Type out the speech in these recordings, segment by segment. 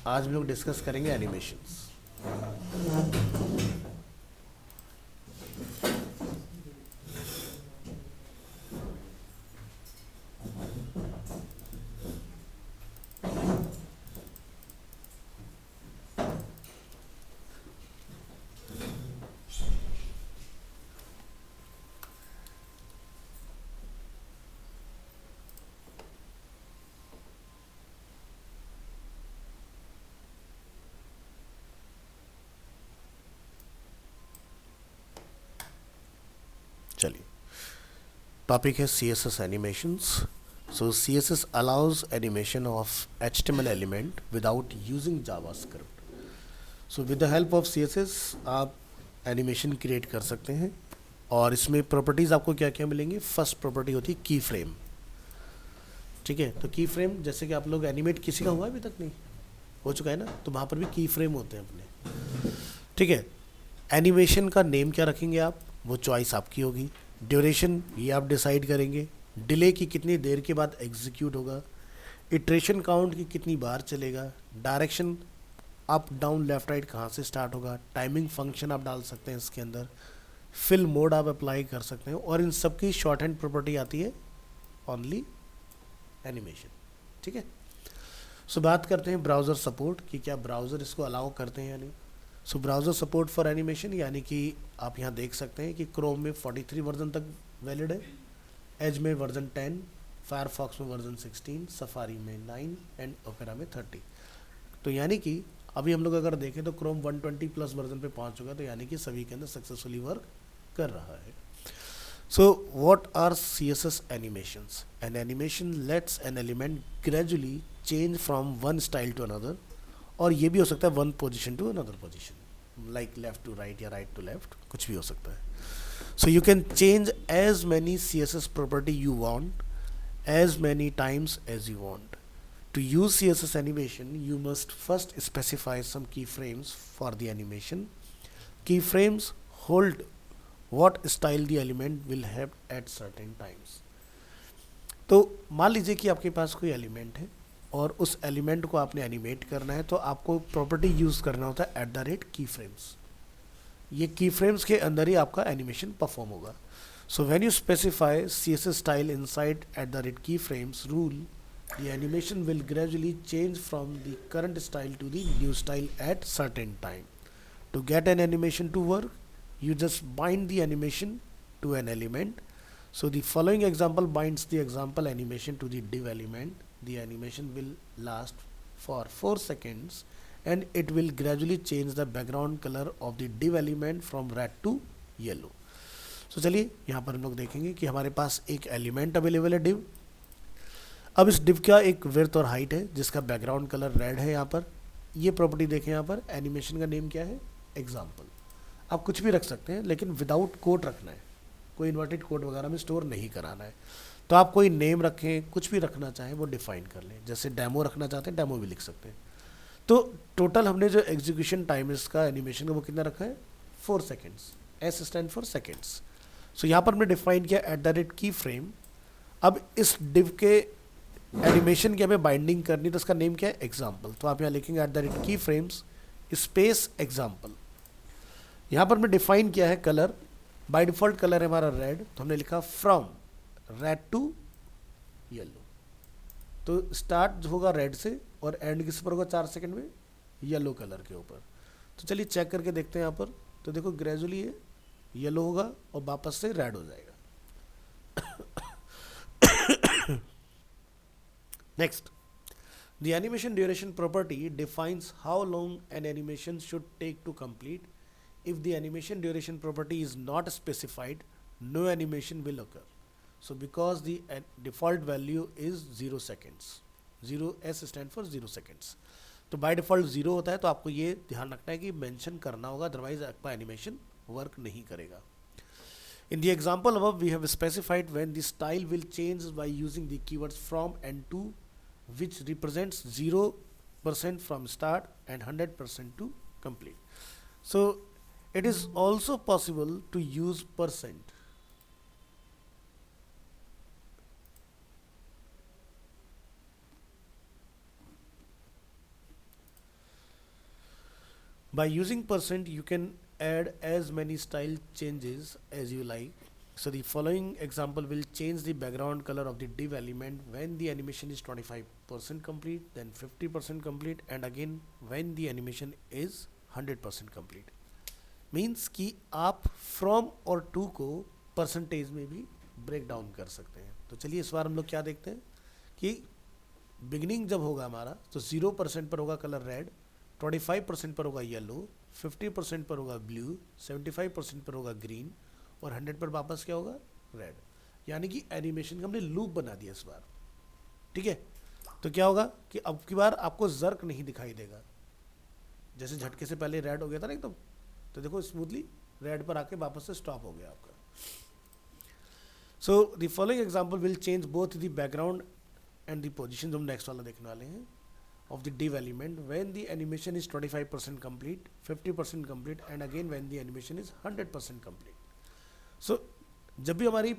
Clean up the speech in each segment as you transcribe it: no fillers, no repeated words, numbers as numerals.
आज हम लोग डिस्कस करेंगे एनिमेशंस। चलिए, टॉपिक है C S S animations. So C S S allows animation of H T M L element without using JavaScript. So with the help of C S S आप animation create कर सकते हैं। और इसमें properties आपको क्या क्या मिलेंगी। फर्स्ट प्रॉपर्टी होती है की फ्रेम। ठीक है, तो की फ्रेम जैसे कि आप लोग एनिमेट किसी का हुआ है अभी तक नहीं हो चुका है ना, तो वहाँ पर भी की फ्रेम होते हैं अपने। ठीक है, एनिमेशन का नेम क्या रखेंगे आप, वो चॉइस आपकी होगी। ड्यूरेशन ये आप डिसाइड करेंगे। डिले की कितनी देर के बाद एग्जीक्यूट होगा। इटरेशन काउंट की कितनी बार चलेगा। Direction up down left right कहाँ से स्टार्ट होगा। टाइमिंग फंक्शन आप डाल सकते हैं इसके अंदर। फिल मोड आप अप्लाई कर सकते हैं। और इन सब की शॉर्ट हैंड प्रॉपर्टी आती है ओनली एनिमेशन। ठीक है, सो बात करते हैं ब्राउज़र सपोर्ट कि क्या ब्राउज़र इसको अलाउ करते हैं या नहीं। सो ब्राउज़र सपोर्ट फॉर एनिमेशन यानी कि आप यहाँ देख सकते हैं कि क्रोम में 43 वर्जन तक वैलिड है, एज में वर्जन 10, फायरफॉक्स में वर्जन 16, सफारी में 9 एंड ओपेरा में 30। तो यानी कि अभी हम लोग अगर देखें तो क्रोम 120 प्लस वर्जन पे पहुँच चुका है, तो यानी कि सभी के अंदर सक्सेसफुली वर्क कर रहा है। So what are CSS animations? An animation lets an element gradually change from one style to another, और ये भी हो सकता है one position to another position, like left to right या right to left, कुछ भी हो सकता है। So you can change as many CSS property you want, as many times as you want. To use CSS animation, you must first specify some keyframes for the animation. Keyframes hold what style the element will have at certain times. तो मान लीजिए कि आपके पास कोई element है और उस element को आपने एनिमेट करना है, तो आपको प्रॉपर्टी यूज़ करना होता है @की फ्रेम्स। ये की फ्रेम्स के अंदर ही आपका एनिमेशन परफॉर्म होगा। So when you specify CSS style inside key frames rule, the animation will gradually change from the current style to the new style at certain time. To get an animation to work, you just bind the animation to an element. So the following example binds the example animation to the div element. The animation will last for 4 seconds and it will gradually change the background color of the div element from red to yellow. So चलिए यहाँ पर हम लोग देखेंगे कि हमारे पास एक element available है div। अब इस div का एक विड्थ और हाइट है जिसका बैकग्राउंड कलर रेड है। यहाँ पर ये प्रॉपर्टी देखें, यहाँ पर एनिमेशन का नेम क्या है, एग्जाम्पल। आप कुछ भी रख सकते हैं लेकिन विदाउट कोट रखना है, कोई इन्वर्टेड कोट वगैरह में स्टोर नहीं कराना है। तो आप कोई नेम रखें, कुछ भी रखना चाहें वो डिफाइन कर लें। जैसे डेमो रखना चाहते हैं डेमो भी लिख सकते हैं। तो टोटल हमने जो एग्जीक्यूशन टाइम इसका एनिमेशन का वो कितना रखा है, 4 seconds. S stand for seconds. So यहाँ पर हमने डिफाइन किया की फ्रेम। अब इस डिव के एनिमेशन की हमें बाइंडिंग करनी, तो इसका नेम क्या है, एग्जाम्पल। तो आप यहाँ लिखेंगे की फ्रेम्स स्पेस एग्जाम्पल। यहाँ पर हमने डिफाइन किया है कलर। बाय डिफॉल्ट कलर है हमारा रेड, तो हमने लिखा फ्रॉम रेड टू येलो। तो स्टार्ट होगा रेड से और एंड किस पर होगा, 4 सेकंड में येलो कलर के ऊपर। तो चलिए चेक करके देखते हैं यहाँ पर। तो देखो ग्रेजुअली ये येलो होगा और वापस से रेड हो जाएगा। Next, the animation duration property defines how long an animation should take to complete. If the animation duration property is not specified, no animation will occur. So because the default value is 0 seconds, 0 S stand for 0 seconds. तो by default 0 होता है, तो आपको ये ध्यान रखना है कि मेंशन करना होगा, अदरवाइज आपका एनिमेशन वर्क नहीं करेगा। In the example above, we have specified when the style will change by using the keywords from and to, which represents 0% from start and 100% to complete. So it is also possible to use %. By using percent, you can add as many style changes as you like. So the following example will change the background color of the div element when the animation is 25% complete, then 50% complete, and again when the animation is 100% complete. Means कि आप from और to को percentage में भी break down कर सकते हैं. तो चलिए इस बार हम लोग क्या देखते हैं कि बिगिनिंग जब होगा हमारा तो 0% पर होगा कलर रेड, 25% पर होगा येलो, 50% पर होगा ब्लू, 75% पर होगा ग्रीन और 100 पर वापस क्या होगा रेड. यानी कि एनिमेशन का हमने लूप बना दिया इस बार. ठीक है, तो क्या होगा कि अब की बार आपको जर्क नहीं दिखाई देगा. जैसे झटके से पहले रेड हो गया था ना एकदम, तो देखो स्मूथली रेड पर आके वापस से स्टॉप हो गया आपका. So the following example will change both the background and the position, जो हम नेक्स्ट वाला देखने वाले हैं, of the div element when the animation is 25% complete, 50% complete, and again when the animation is 100% complete. So जब भी हमारी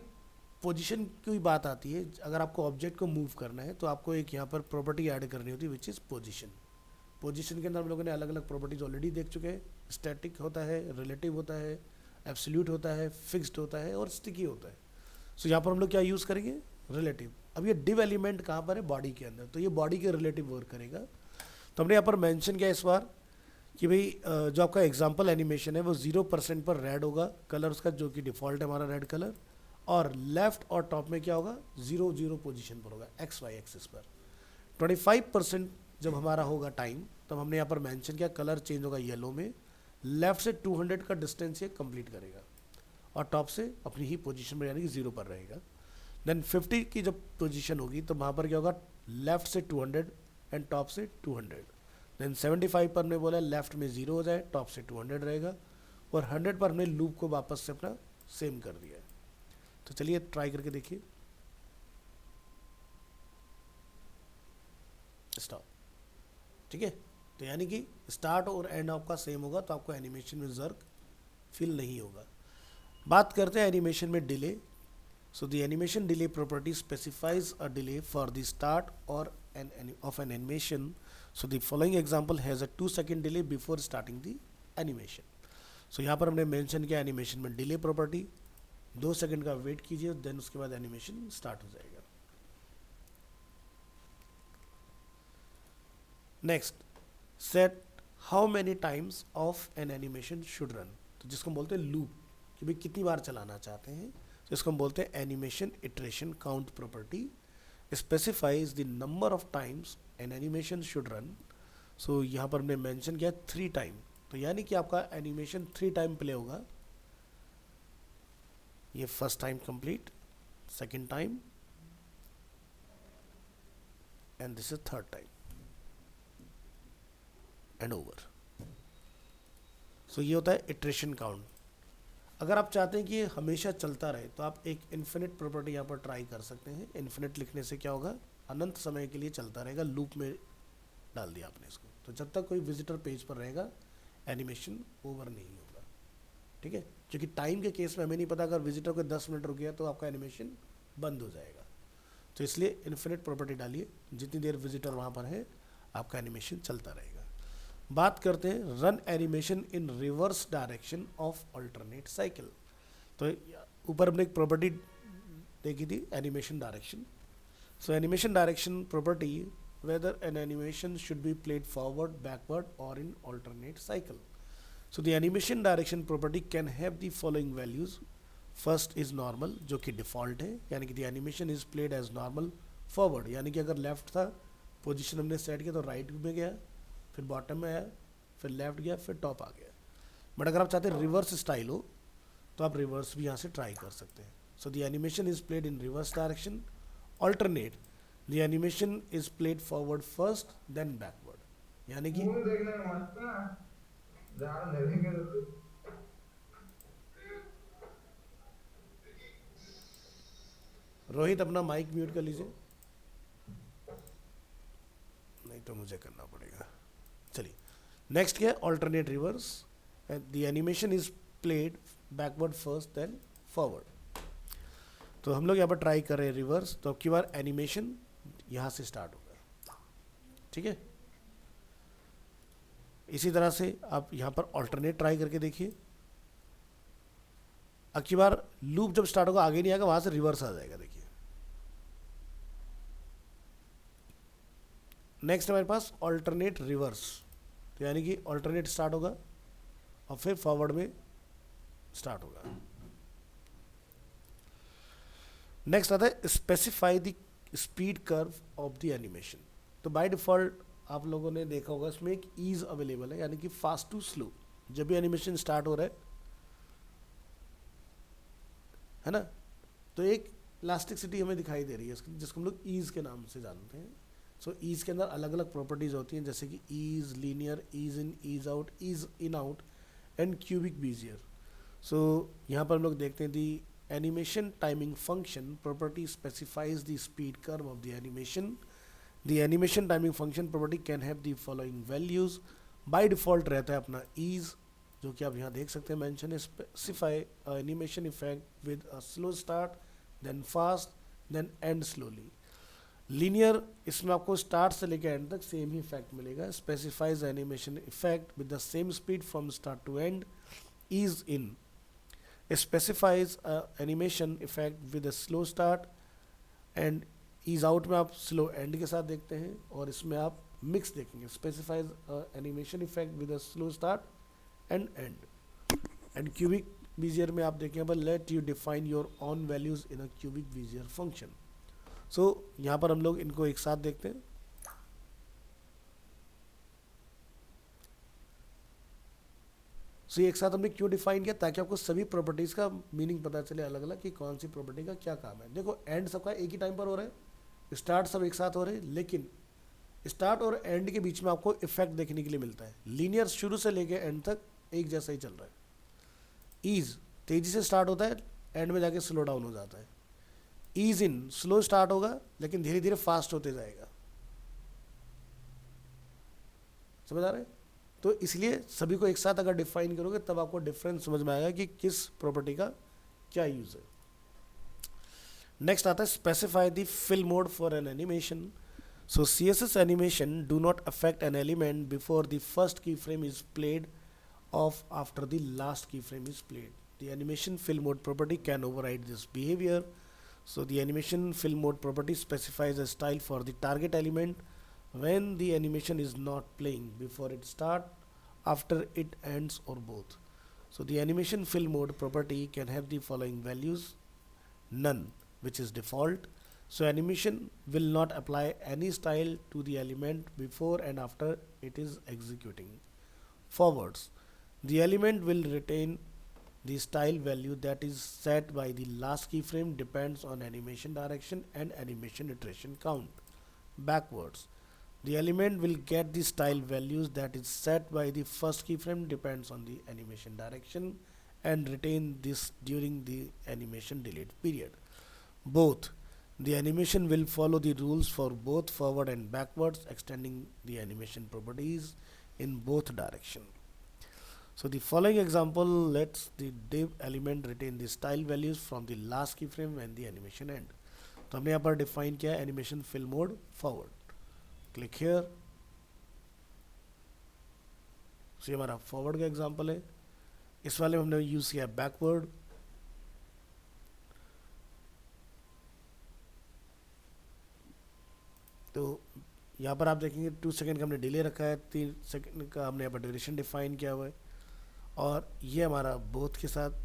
position की बात आती है, अगर आपको ऑब्जेक्ट को मूव करना है तो आपको एक यहाँ पर प्रॉपर्टी ऐड करनी होती है विच इज़ पोजीशन. पोजीशन के अंदर हम लोगों ने अलग अलग प्रॉपर्टीज ऑलरेडी देख चुके हैं. स्टैटिक होता है, रिलेटिव होता है, एब्सोल्यूट होता है, फिक्स्ड होता है और स्टिकी होता है. सो यहाँ पर हम लोग क्या यूज़ करेंगे, रिलेटिव. अब ये डिव एलिमेंट कहाँ पर है, बॉडी के अंदर, तो ये बॉडी के रिलेटिव वर्क करेगा. तो हमने यहाँ पर मेंशन किया इस बार कि भाई जो आपका एग्जांपल एनिमेशन है वो 0% पर रेड होगा कलर उसका, जो कि डिफ़ॉल्ट है हमारा रेड कलर, और लेफ्ट और टॉप में क्या होगा 0 पोजीशन पर होगा एक्स वाई एक्सिस पर. 25% जब हमारा होगा टाइम, तब हमने यहाँ पर मेंशन किया कलर चेंज होगा येलो में, लेफ्ट से 200 का डिस्टेंस ये कंप्लीट करेगा और टॉप से अपनी ही पोजीशन पर यानी कि 0 पर रहेगा. देन 50 की जब पोजीशन होगी तो वहाँ पर क्या होगा, लेफ्ट से 200 एंड टॉप से 200. देन 75 पर हमने बोला लेफ्ट में 0 हो जाए, टॉप से 200 रहेगा, और 100 पर हमने लूप को वापस से अपना सेम कर दिया है. तो चलिए ट्राई करके देखिए. स्टॉप. ठीक है, तो यानी कि स्टार्ट और एंड आपका सेम होगा, तो आपको एनिमेशन में जर्क फील नहीं होगा. बात करते हैं एनिमेशन में delay. So the animation delay property specifies a delay for the start or of an animation. So the following example has a 2-second delay before starting the animation. So यहाँ पर हमने mention किया animation में delay property, 2 second का wait कीजिए, then उसके बाद animation start हो जाएगा. Next, set how many times of N animation should run. तो जिसको हम बोलते हैं लूप, कि भाई कितनी बार चलाना चाहते हैं, तो इसको हम बोलते हैं animation iteration count property. Specifies the number of times an animation should run. So यहाँ पर हमने मेंशन किया 3 टाइम, तो यानी कि आपका एनिमेशन 3 टाइम प्ले होगा. ये first time complete, second time, and this is third time and over. So ये होता है इटरेशन काउंट. अगर आप चाहते हैं कि ये हमेशा चलता रहे तो आप एक इन्फिनिट प्रॉपर्टी यहाँ पर ट्राई कर सकते हैं. इन्फिनिट लिखने से क्या होगा, अनंत समय के लिए चलता रहेगा. लूप में डाल दिया आपने इसको, तो जब तक कोई विजिटर पेज पर रहेगा एनिमेशन ओवर नहीं होगा. ठीक है, क्योंकि टाइम के केस में हमें नहीं पता, अगर विजिटर को 10 मिनट रुक गया तो आपका एनिमेशन बंद हो जाएगा. तो इसलिए इन्फिनिट प्रॉपर्टी डालिए, जितनी देर विजिटर वहाँ पर है आपका एनिमेशन चलता रहेगा. बात करते हैं run animation in reverse direction of alternate cycle. तो ऊपर हमने एक प्रॉपर्टी देखी थी animation direction. So animation direction property whether an animation should be played forward, backward और in alternate cycle. So the animation direction property can have the following values. First is normal, जो कि default है, यानी कि the animation is played as normal forward, यानी कि अगर left था पोजिशन हमने सेट किया तो राइट में गया, फिर बॉटम में आया, फिर लेफ्ट गया, फिर टॉप आ गया. बट अगर आप चाहते हैं रिवर्स स्टाइल हो तो आप रिवर्स भी यहाँ से ट्राई कर सकते हैं. So the animation is played in reverse direction. Alternate, the animation is played forward first then backward, यानी कि रोहित अपना माइक म्यूट कर लीजिए, नहीं तो मुझे करना पड़ेगा. चलिए नेक्स्ट क्या है, alternate reverse. The animation is played backward first then forward. तो हम लोग यहाँ पर ट्राई कर रहे हैं रिवर्स, तो अब की बार एनिमेशन यहाँ से स्टार्ट होगा. ठीक है, इसी तरह से आप यहाँ पर ऑल्टरनेट ट्राई करके देखिए। अब की बार लूप जब स्टार्ट होगा आगे नहीं आएगा, वहां से रिवर्स आ जाएगा। देखिए नेक्स्ट हमारे पास ऑल्टरनेट रिवर्स, तो यानी कि ऑल्टरनेट स्टार्ट होगा और फिर फॉरवर्ड में स्टार्ट होगा। नेक्स्ट आता है specify the speed curve of the animation. तो बाय डिफॉल्ट आप लोगों ने देखा होगा इसमें एक ईज अवेलेबल है, यानी कि फास्ट टू स्लो। जब भी एनिमेशन स्टार्ट हो रहा है ना, तो एक इलास्टिसिटी हमें दिखाई दे रही है जिसको हम लोग ईज के नाम से जानते हैं। सो ईज के अंदर अलग अलग प्रॉपर्टीज होती हैं, जैसे कि ease linear, ease in, ease out, ease in out and cubic bezier. So यहाँ पर हम लोग देखते हैं the animation timing function property specifies the speed curve of the animation. The animation timing function property can have the following values. By default रहता है अपना ease, जो कि आप यहाँ देख सकते हैं मेंशन है, specify animation effect with a slow start then fast then end slowly. Linear, इसमें आपको स्टार्ट से लेकर एंड तक सेम ही इफेक्ट मिलेगा। Specifies animation effect with the same speed from start to end. Ease in specifies animation effect with a slow start and ease out में आप slow and के साथ देखते हैं, और इसमें आप मिक्स देखेंगे, specifies animation effect with a slow start and end cubic bezier में आप देखें पर let you define your own values in a cubic bezier function. So यहाँ पर हम लोग इनको एक साथ देखते हैं। सो ये एक साथ हमने क्यों डिफाइन किया, ताकि आपको सभी प्रॉपर्टीज का मीनिंग पता चले अलग अलग कि कौन सी प्रॉपर्टी का क्या काम है। देखो एंड सबका एक ही टाइम पर हो रहा है, स्टार्ट सब एक साथ हो रहे हैं, लेकिन स्टार्ट और एंड के बीच में आपको इफेक्ट देखने के लिए मिलता है। लीनियर शुरू से लेके एंड तक एक जैसा ही चल रहा है। ईज तेजी से स्टार्ट होता है, एंड में जाके स्लो डाउन हो जाता है। ईज इन स्लो स्टार्ट होगा लेकिन धीरे धीरे फास्ट होते जाएगा। समझ आ रहा है? तो इसलिए सभी को एक साथ अगर डिफाइन करोगे तब आपको डिफरेंस समझ में आएगा कि किस प्रॉपर्टी का क्या यूज है। नेक्स्ट आता है specify the fill mode for an animation. So CSS animation do not affect an element before the first key frame is played off after the last keyframe is played. The animation fill mode property can override this behavior. So the animation fill mode property specifies a style for the target element when the animation is not playing before it starts, after it ends, or both. So the animation fill mode property can have the following values: none, which is default. So animation will not apply any style to the element before and after it is executing. Forwards, the element will retain the style value that is set by the last keyframe, depends on animation direction and animation iteration count. Backwards, the element will get the style values that is set by the first keyframe, depends on the animation direction, and retain this during the animation delete period. Both, the animation will follow the rules for both forward and backwards, extending the animation properties in both directions. So the following example lets the div element retain the style values from the last keyframe when the animation end. तो हमने यहाँ पर define किया है animation fill mode forward. Click here. So ये हमारा forward का example है। इस वाले में हमने यूज किया बैकवर्ड। तो यहाँ पर आप देखेंगे 2 सेकेंड का हमने डिले रखा है, 3 सेकेंड का हमने यहाँ पर ड्यूरेशन डिफाइन किया हुआ है, और ये हमारा बोथ के साथ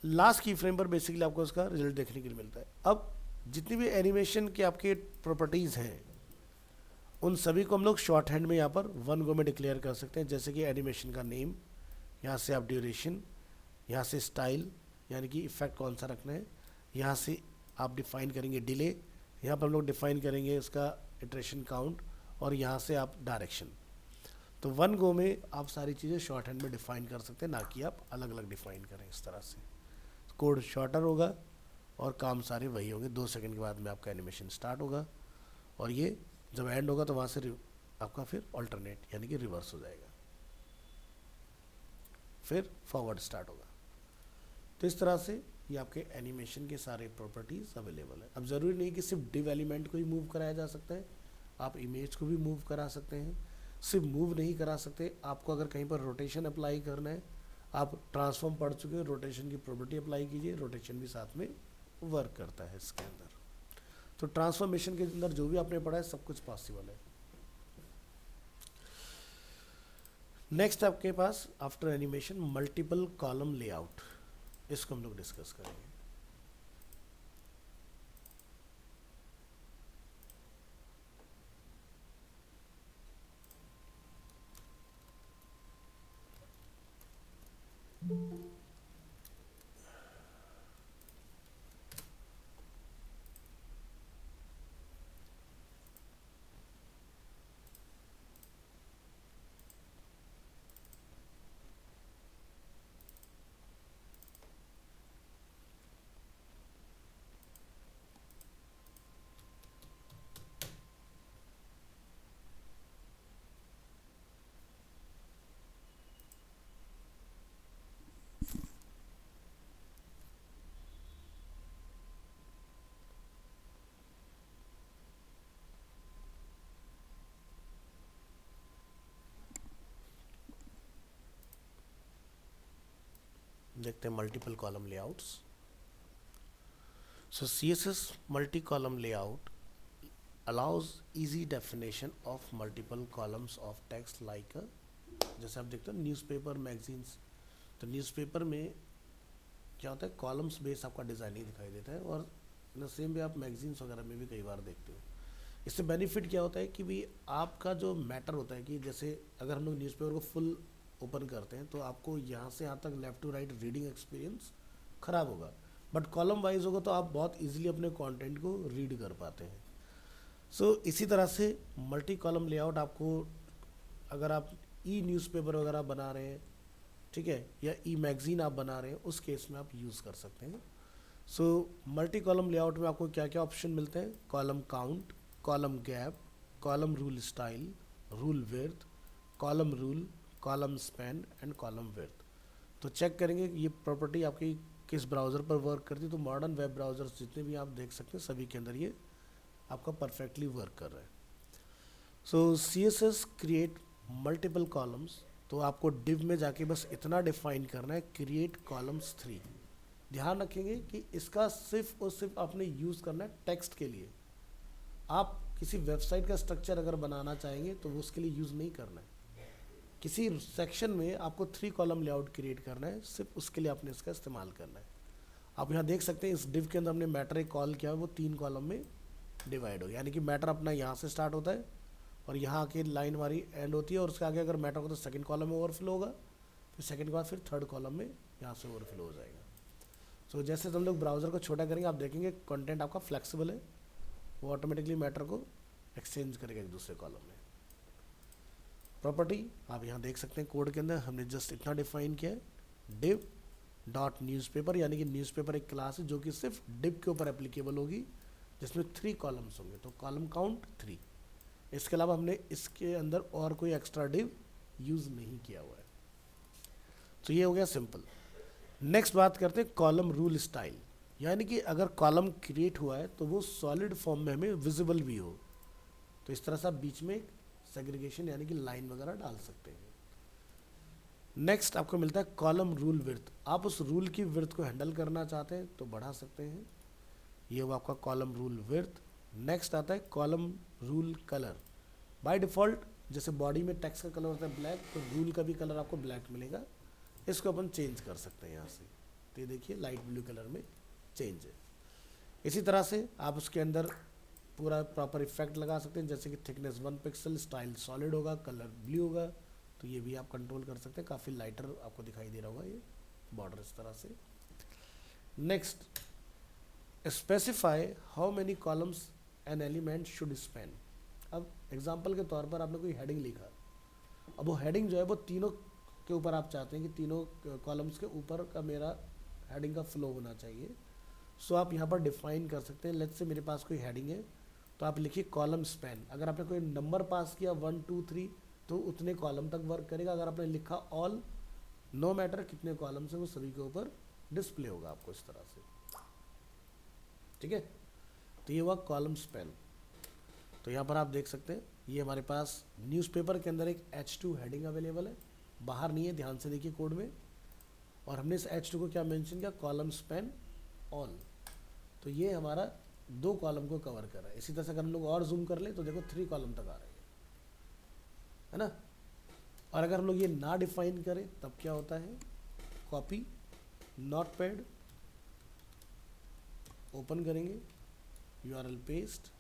लास्ट की फ्रेम पर बेसिकली आपको उसका रिजल्ट देखने के लिए मिलता है। अब जितनी भी एनिमेशन के आपके प्रॉपर्टीज़ हैं उन सभी को हम लोग शॉर्ट हैंड में यहाँ पर वन गो में डिक्लेयर कर सकते हैं, जैसे कि एनिमेशन का नेम, यहाँ से आप ड्यूरेशन, यहाँ से स्टाइल यानी कि इफेक्ट कौन सा रखना है, यहाँ से आप डिफाइन करेंगे डिले, यहाँ पर हम लोग डिफाइन करेंगे उसका इटरेशन काउंट, और यहाँ से आप डायरेक्शन। तो वन गो में आप सारी चीज़ें शॉर्ट हैंड में डिफाइन कर सकते हैं, ना कि आप अलग अलग डिफाइन करें। इस तरह से कोड शॉर्टर होगा और काम सारे वही होंगे। 2 सेकंड के बाद में आपका एनिमेशन स्टार्ट होगा, और ये जब एंड होगा तो वहाँ से आपका फिर ऑल्टरनेट यानी कि रिवर्स हो जाएगा, फिर फॉरवर्ड स्टार्ट होगा। तो इस तरह से ये आपके एनिमेशन के सारे प्रॉपर्टीज़ अवेलेबल है। अब ज़रूरी नहीं कि सिर्फ डिव एलिमेंट को ही मूव कराया जा सकता है, आप इमेज को भी मूव करा सकते हैं। सिर्फ मूव नहीं करा सकते, आपको अगर कहीं पर रोटेशन अप्लाई करना है, आप ट्रांसफॉर्म पढ़ चुके हैं, रोटेशन की प्रॉपर्टी अप्लाई कीजिए, रोटेशन भी साथ में वर्क करता है इसके अंदर। तो ट्रांसफॉर्मेशन के अंदर जो भी आपने पढ़ा है सब कुछ पॉसिबल है। नेक्स्ट आपके पास after animation multiple column layout, इसको हम लोग डिस्कस करेंगे। देखते हैं multiple column layouts. So CSS multi column layout allows easy definition of multiple columns of text like जैसे आप देखते हो न्यूज़पेपर मैगजीन्स, तो न्यूज़पेपर में क्या होता है, कॉलम्स बेस आपका डिज़ाइन ही दिखाई देता है, और इन सेम वे आप मैगजीन्स वगैरह में भी कई बार देखते हो। इससे बेनिफिट क्या होता है कि भी आपका जो मैटर होता है कि जैसे अगर हम लोग न्यूज़पेपर को फुल ओपन करते हैं तो आपको यहाँ से यहाँ तक left to right reading experience ख़राब होगा, बट कॉलम वाइज होगा तो आप बहुत ईजिली अपने कंटेंट को रीड कर पाते हैं। सो इसी तरह से मल्टी कॉलम लेआउट आपको, अगर आप ई न्यूज़पेपर वगैरह बना रहे हैं, ठीक है, या ई मैगज़ीन आप बना रहे हैं, उस केस में आप यूज़ कर सकते हैं। सो मल्टी कॉलम लेआउट में आपको क्या क्या ऑप्शन मिलते हैं, column count, column gap, column rule style, rule width, column rule, column span and column width. तो चेक करेंगे ये प्रॉपर्टी आपकी किस ब्राउज़र पर वर्क करती है। तो मॉडर्न वेब ब्राउज़र्स जितने भी आप देख सकते हैं सभी के अंदर ये आपका परफेक्टली वर्क कर रहा है। सो CSS क्रिएट मल्टीपल कॉलम्स, तो आपको डिव में जाके बस इतना डिफाइन करना है, क्रिएट कॉलम्स 3। ध्यान रखेंगे कि इसका सिर्फ और सिर्फ आपने यूज़ करना है टेक्स्ट के लिए। आप किसी वेबसाइट का स्ट्रक्चर अगर बनाना चाहेंगे तो वो उसके लिए यूज़ नहीं करना है। किसी सेक्शन में आपको 3 कॉलम लेआउट क्रिएट करना है, सिर्फ उसके लिए आपने इसका इस्तेमाल करना है। आप यहाँ देख सकते हैं इस डिव के अंदर हमने मैटर एक कॉल किया है, वो 3 कॉलम में डिवाइड हो, यानी कि मैटर अपना यहाँ से स्टार्ट होता है और यहाँ आके लाइन हमारी एंड होती है, और उसके आगे अगर मैटर हो तो सेकंड कॉलम में ओवरफ्लो होगा, फिर सेकंड के बाद फिर थर्ड कॉलम में यहाँ से ओवरफ्लो हो जाएगा। सो जैसे हम लोग ब्राउज़र को छोटा करेंगे आप देखेंगे कंटेंट आपका फ्लेक्सिबल है, वो ऑटोमेटिकली मैटर को एक्सचेंज करेगा एक दूसरे कॉलम में। प्रॉपर्टी आप यहाँ देख सकते हैं कोड के अंदर हमने जस्ट इतना डिफाइन किया है, डिव डॉट न्यूज़पेपर, यानी कि न्यूज़पेपर एक क्लास है जो कि सिर्फ डिव के ऊपर एप्लीकेबल होगी, जिसमें 3 कॉलम्स होंगे, तो कॉलम काउंट 3। इसके अलावा हमने इसके अंदर और कोई एक्स्ट्रा डिव यूज़ नहीं किया हुआ है। तो ये हो गया सिंपल। नेक्स्ट बात करते हैं कॉलम रूल स्टाइल, यानी कि अगर कॉलम क्रिएट हुआ है तो वो सॉलिड फॉर्म में हमें विजिबल भी हो, तो इस तरह से आप बीच में एक सेग्रीगेशन यानी कि लाइन वगैरह डाल सकते हैं। नेक्स्ट आपको मिलता है कॉलम रूल विड्थ, आप उस रूल की विड्थ को हैंडल करना चाहते हैं तो बढ़ा सकते हैं, ये वो आपका कॉलम रूल विड्थ। नेक्स्ट आता है column rule colour, by default जैसे बॉडी में टेक्स्ट का कलर होता है ब्लैक, तो रूल का भी कलर आपको ब्लैक मिलेगा, इसको अपन चेंज कर सकते हैं यहाँ से, तो ये देखिए लाइट ब्लू कलर में चेंज है। इसी तरह से आप उसके अंदर पूरा प्रॉपर इफेक्ट लगा सकते हैं, जैसे कि थिकनेस 1 पिक्सल, स्टाइल सॉलिड होगा, कलर ब्लू होगा, तो ये भी आप कंट्रोल कर सकते हैं। काफ़ी लाइटर आपको दिखाई दे रहा होगा ये बॉर्डर इस तरह से। Next specify how many columns an element should span. अब एग्जांपल के तौर पर आपने कोई हेडिंग लिखा, अब वो हेडिंग जो है वो तीनों के ऊपर आप चाहते हैं कि तीनों कॉलम्स के ऊपर का मेरा हेडिंग का फ्लो होना चाहिए। सो आप यहाँ पर डिफाइन कर सकते हैं, लेट्स से मेरे पास कोई हेडिंग है तो आप लिखिए कॉलम स्पैन। अगर आपने कोई नंबर पास किया 1 2 3 तो उतने कॉलम तक वर्क करेगा। अगर आपने लिखा ऑल, नो मैटर कितने कॉलम्स हैं वो सभी के ऊपर डिस्प्ले होगा आपको इस तरह से, ठीक है। तो ये हुआ कॉलम स्पैन। तो यहाँ पर आप देख सकते हैं ये हमारे पास न्यूज़पेपर के अंदर एक H2 हेडिंग अवेलेबल है, बाहर नहीं है, ध्यान से देखिए कोड में। और हमने इस H2 को क्या मेंशन किया, कॉलम स्पैन ऑल। तो ये हमारा 2 कॉलम को कवर कर रहा है। इसी तरह से अगर हम लोग और जूम कर ले तो देखो 3 कॉलम तक आ रही है ना। और अगर हम लोग ये ना डिफाइन करें तब क्या होता है, कॉपी नोटपैड, ओपन करेंगे, URL पेस्ट,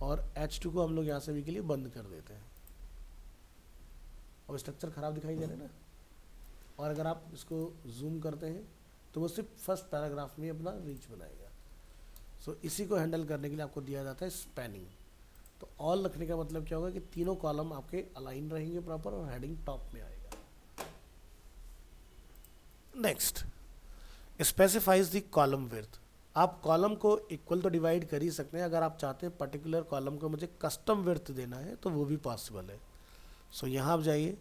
और H2 को हम लोग यहाँ से भी के लिए बंद कर देते हैं। अब स्ट्रक्चर खराब दिखाई दे रहा है ना। और अगर आप इसको जूम करते हैं तो वो सिर्फ फर्स्ट पैराग्राफ में अपना रीच बनाएगा। सो इसी को हैंडल करने के लिए आपको दिया जाता है स्पैनिंग। तो ऑल रखने का मतलब क्या होगा कि तीनों कॉलम आपके अलाइन रहेंगे प्रॉपर और हेडिंग टॉप में आएगा। Next, specifies the column width. आप कॉलम को इक्वल तो डिवाइड कर ही सकते हैं, अगर आप चाहते हैं पर्टिकुलर कॉलम को मुझे कस्टम विड्थ देना है तो वो भी पॉसिबल है। सो यहाँ आप जाइए,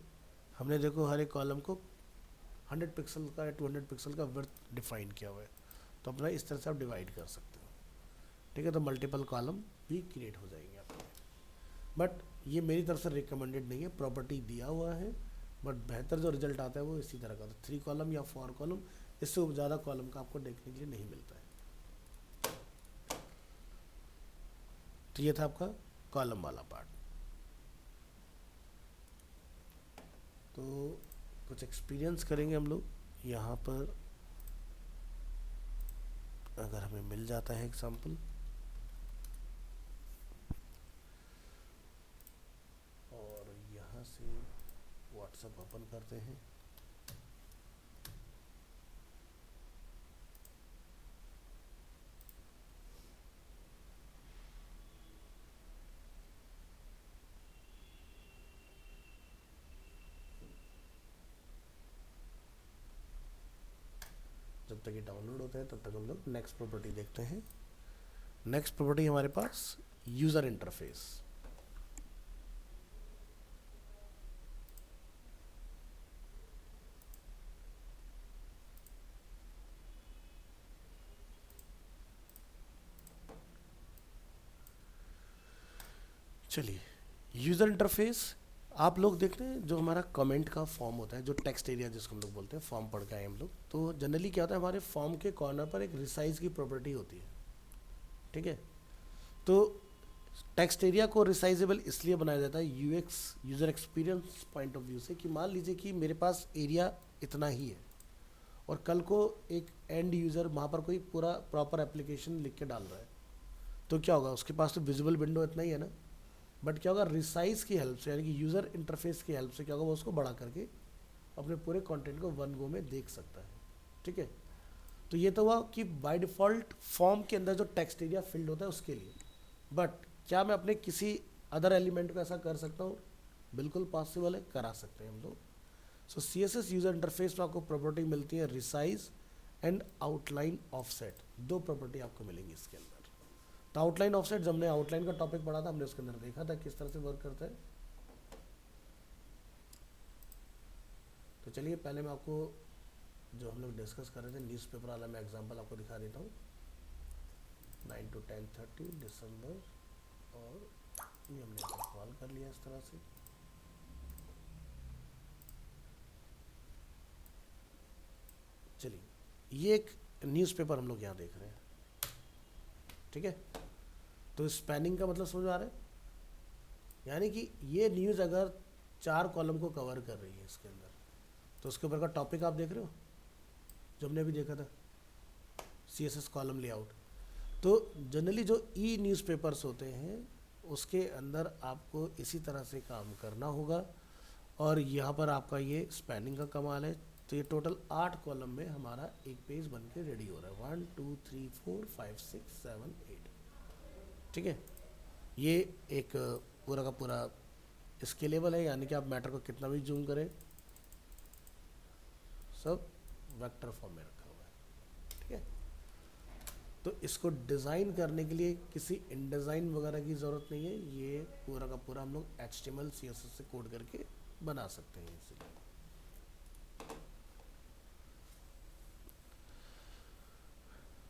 हमने देखो हर एक कॉलम को 100 पिक्सल का या 200 पिक्सल का विड्थ डिफाइन किया हुआ है। तो अपना इस तरह से आप डिवाइड कर सकते हो, ठीक है। तो मल्टीपल कॉलम भी क्रिएट हो जाएंगे आपके। बट ये मेरी तरफ से रिकमेंडेड नहीं है, प्रॉपर्टी दिया हुआ है, बट बेहतर जो रिजल्ट आता है वो इसी तरह का, 3 कॉलम या 4 कॉलम, इससे ज़्यादा कॉलम का आपको देखने के लिए नहीं मिलता है। तो ये था आपका कॉलम वाला पार्ट। तो कुछ एक्सपीरियंस करेंगे हम लोग यहाँ पर। अगर हमें मिल जाता है एग्जाम्पल, और यहाँ से व्हाट्सएप ओपन करते हैं। जब तक ये डाउनलोड होता है तब तक हम लोग नेक्स्ट प्रॉपर्टी देखते हैं। नेक्स्ट प्रॉपर्टी हमारे पास यूज़र इंटरफेस। चलिए, यूज़र इंटरफेस आप लोग देख रहे हैं, जो हमारा कमेंट का फॉर्म होता है, जो टेक्स्ट एरिया जिसको हम लोग बोलते हैं, फॉर्म पढ़ के आए हम लोग। तो जनरली क्या होता है, हमारे फॉर्म के कॉर्नर पर एक रिसाइज की प्रॉपर्टी होती है, ठीक है। तो टेक्स्ट एरिया को रिसाइजेबल इसलिए बनाया जाता है UX, user experience point of view से, कि मान लीजिए कि मेरे पास एरिया इतना ही है और कल को एक एंड यूज़र वहाँ पर कोई पूरा प्रॉपर एप्लीकेशन लिख के डाल रहा है, तो क्या होगा, उसके पास तो विजिबल विंडो इतना ही है ना। बट क्या होगा, रिसाइज की हेल्प से, यानी कि यूज़र इंटरफेस की हेल्प से क्या होगा, वो उसको बड़ा करके अपने पूरे कंटेंट को वन गो में देख सकता है, ठीक है। तो ये तो हुआ कि बाय डिफ़ॉल्ट फॉर्म के अंदर जो टेक्स्ट एरिया फिल्ड होता है उसके लिए। बट क्या मैं अपने किसी अदर एलिमेंट को ऐसा कर सकता हूँ? बिल्कुल पॉसिबल है, करा सकते हैं हम लोग। सो CSS यूज़र इंटरफेस में आपको प्रॉपर्टी मिलती है resize and outline offset. 2 property आपको मिलेंगी इसके अंदर। तो आउटलाइन ऑफसेट, जब हमने आउटलाइन का टॉपिक पढ़ा था, हमने उसके अंदर देखा था किस तरह से वर्क करता है। तो चलिए, पहले मैं आपको जो हम लोग डिस्कस कर रहे थे न्यूज़पेपर वाला मैं एग्जांपल आपको दिखा देता हूँ। 9 to 10:30 दिसंबर, और ये हमने कॉल कर लिया इस तरह से। चलिए, ये एक न्यूज़पेपर हम लोग यहाँ देख रहे हैं, ठीक है। तो स्पैनिंग का मतलब समझ आ रहा है, यानी कि ये न्यूज़ अगर 4 कॉलम को कवर कर रही है इसके अंदर, तो उसके ऊपर का टॉपिक आप देख रहे हो जो हमने अभी देखा था, CSS कॉलम लेआउट। तो जनरली जो न्यूज़पेपर्स होते हैं उसके अंदर आपको इसी तरह से काम करना होगा। और यहाँ पर आपका ये स्पैनिंग का कमाल है। तो ये टोटल 8 कॉलम में हमारा एक पेज बन के रेडी हो रहा है, 1 2 3 4 5 6 7 8, ठीक है। ये एक पूरा का पूरा स्केलेबल है, यानी कि आप मैटर को कितना भी जूम करें, सब वेक्टर फॉर्म में रखा हुआ है, ठीक है। तो इसको डिज़ाइन करने के लिए किसी इनडिज़ाइन वगैरह की ज़रूरत नहीं है, ये पूरा का पूरा हम लोग HTML CSS से कोड करके बना सकते हैं इसीलिए।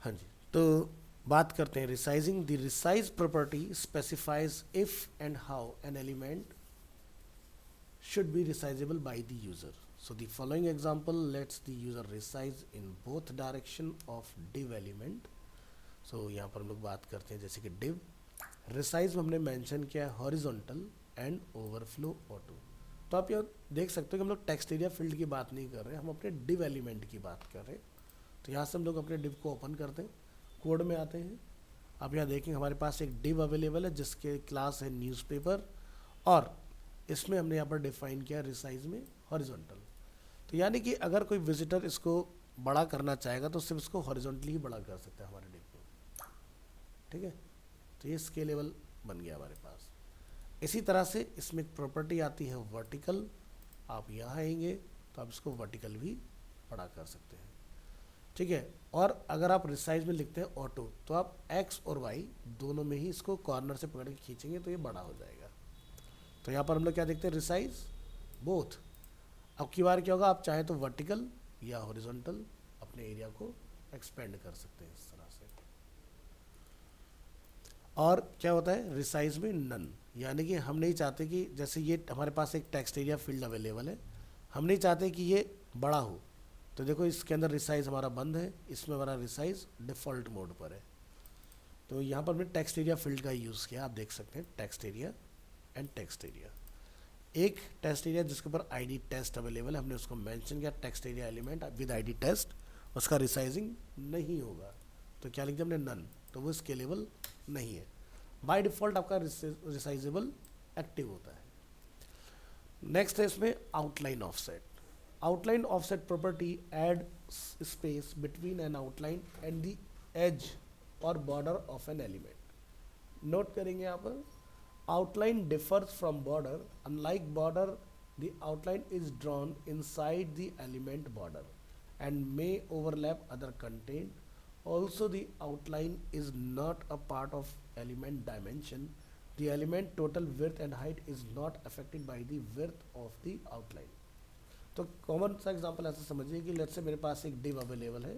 हाँ जी, तो बात करते हैं resizing. The resize property specifies if and how an element should be resizable by the user. So the following example lets the user resize in both direction of div element. So यहाँ पर हम लोग बात करते हैं जैसे कि div resize में हमने मेंशन किया है हॉरिजॉन्टल एंड ओवरफ्लो ऑटो। तो आप यहाँ देख सकते हो कि हम लोग टेक्स्ट एरिया फील्ड की बात नहीं कर रहे हैं, हम अपने div एलिमेंट की बात कर रहे हैं। तो यहाँ से हम लोग अपने div को ओपन करते हैं, कोड में आते हैं। आप यहाँ देखेंगे हमारे पास एक div अवेलेबल है जिसके क्लास है न्यूज़पेपर, और इसमें हमने यहाँ पर डिफाइन किया रिसाइज में हॉरिजॉन्टल। तो यानी कि अगर कोई विजिटर इसको बड़ा करना चाहेगा तो सिर्फ इसको हॉरिजॉन्टली ही बड़ा कर सकता है हमारे डिव को, ठीक है। तो ये स्केलेबल बन गया हमारे पास। इसी तरह से इसमें एक प्रॉपर्टी आती है वर्टिकल। आप यहाँ आएंगे तो आप इसको वर्टिकल भी बड़ा कर सकते हैं, ठीक है। और अगर आप रिसाइज में लिखते हैं ऑटो तो आप एक्स और वाई दोनों में ही इसको कॉर्नर से पकड़ के खींचेंगे तो ये बड़ा हो जाएगा। तो यहाँ पर हम लोग क्या देखते हैं, रिसाइज बोथ। अब की बार क्या होगा, आप चाहें तो वर्टिकल या हॉरिजॉन्टल अपने एरिया को एक्सपेंड कर सकते हैं इस तरह से। और क्या होता है रिसाइज में नन, यानी कि हम नहीं चाहते कि जैसे ये हमारे पास एक टेक्स्ट एरिया फील्ड अवेलेबल है, हम नहीं चाहते कि ये बड़ा हो। तो देखो इसके अंदर रिसाइज हमारा बंद है, इसमें हमारा रिसाइज डिफ़ॉल्ट मोड पर है। तो यहाँ पर हमने टेक्स्ट एरिया फील्ड का यूज़ किया, आप देख सकते हैं text area and text area. एक टेक्स्ट एरिया जिसके ऊपर आईडी टेस्ट अवेलेबल है, हमने उसको मेंशन किया text area element with ID test, उसका रिसाइजिंग नहीं होगा। तो क्या लिख दिया हमने नन, तो वो स्केलेबल नहीं है। बाय डिफ़ॉल्ट आपका रिसाइजेबल एक्टिव होता है। नेक्स्ट है इसमें outline offset. Outline offset property add space between an outline and the edge और border of an element. Note करेंगे यहाँ पर outline differs from border. Unlike border, the outline is drawn inside the element border and may overlap other content. Also, the outline is not a part of element dimension. The element total width and height is not affected by the width of the outline. तो common सा example ऐसा समझिए कि let's say मेरे पास एक div available है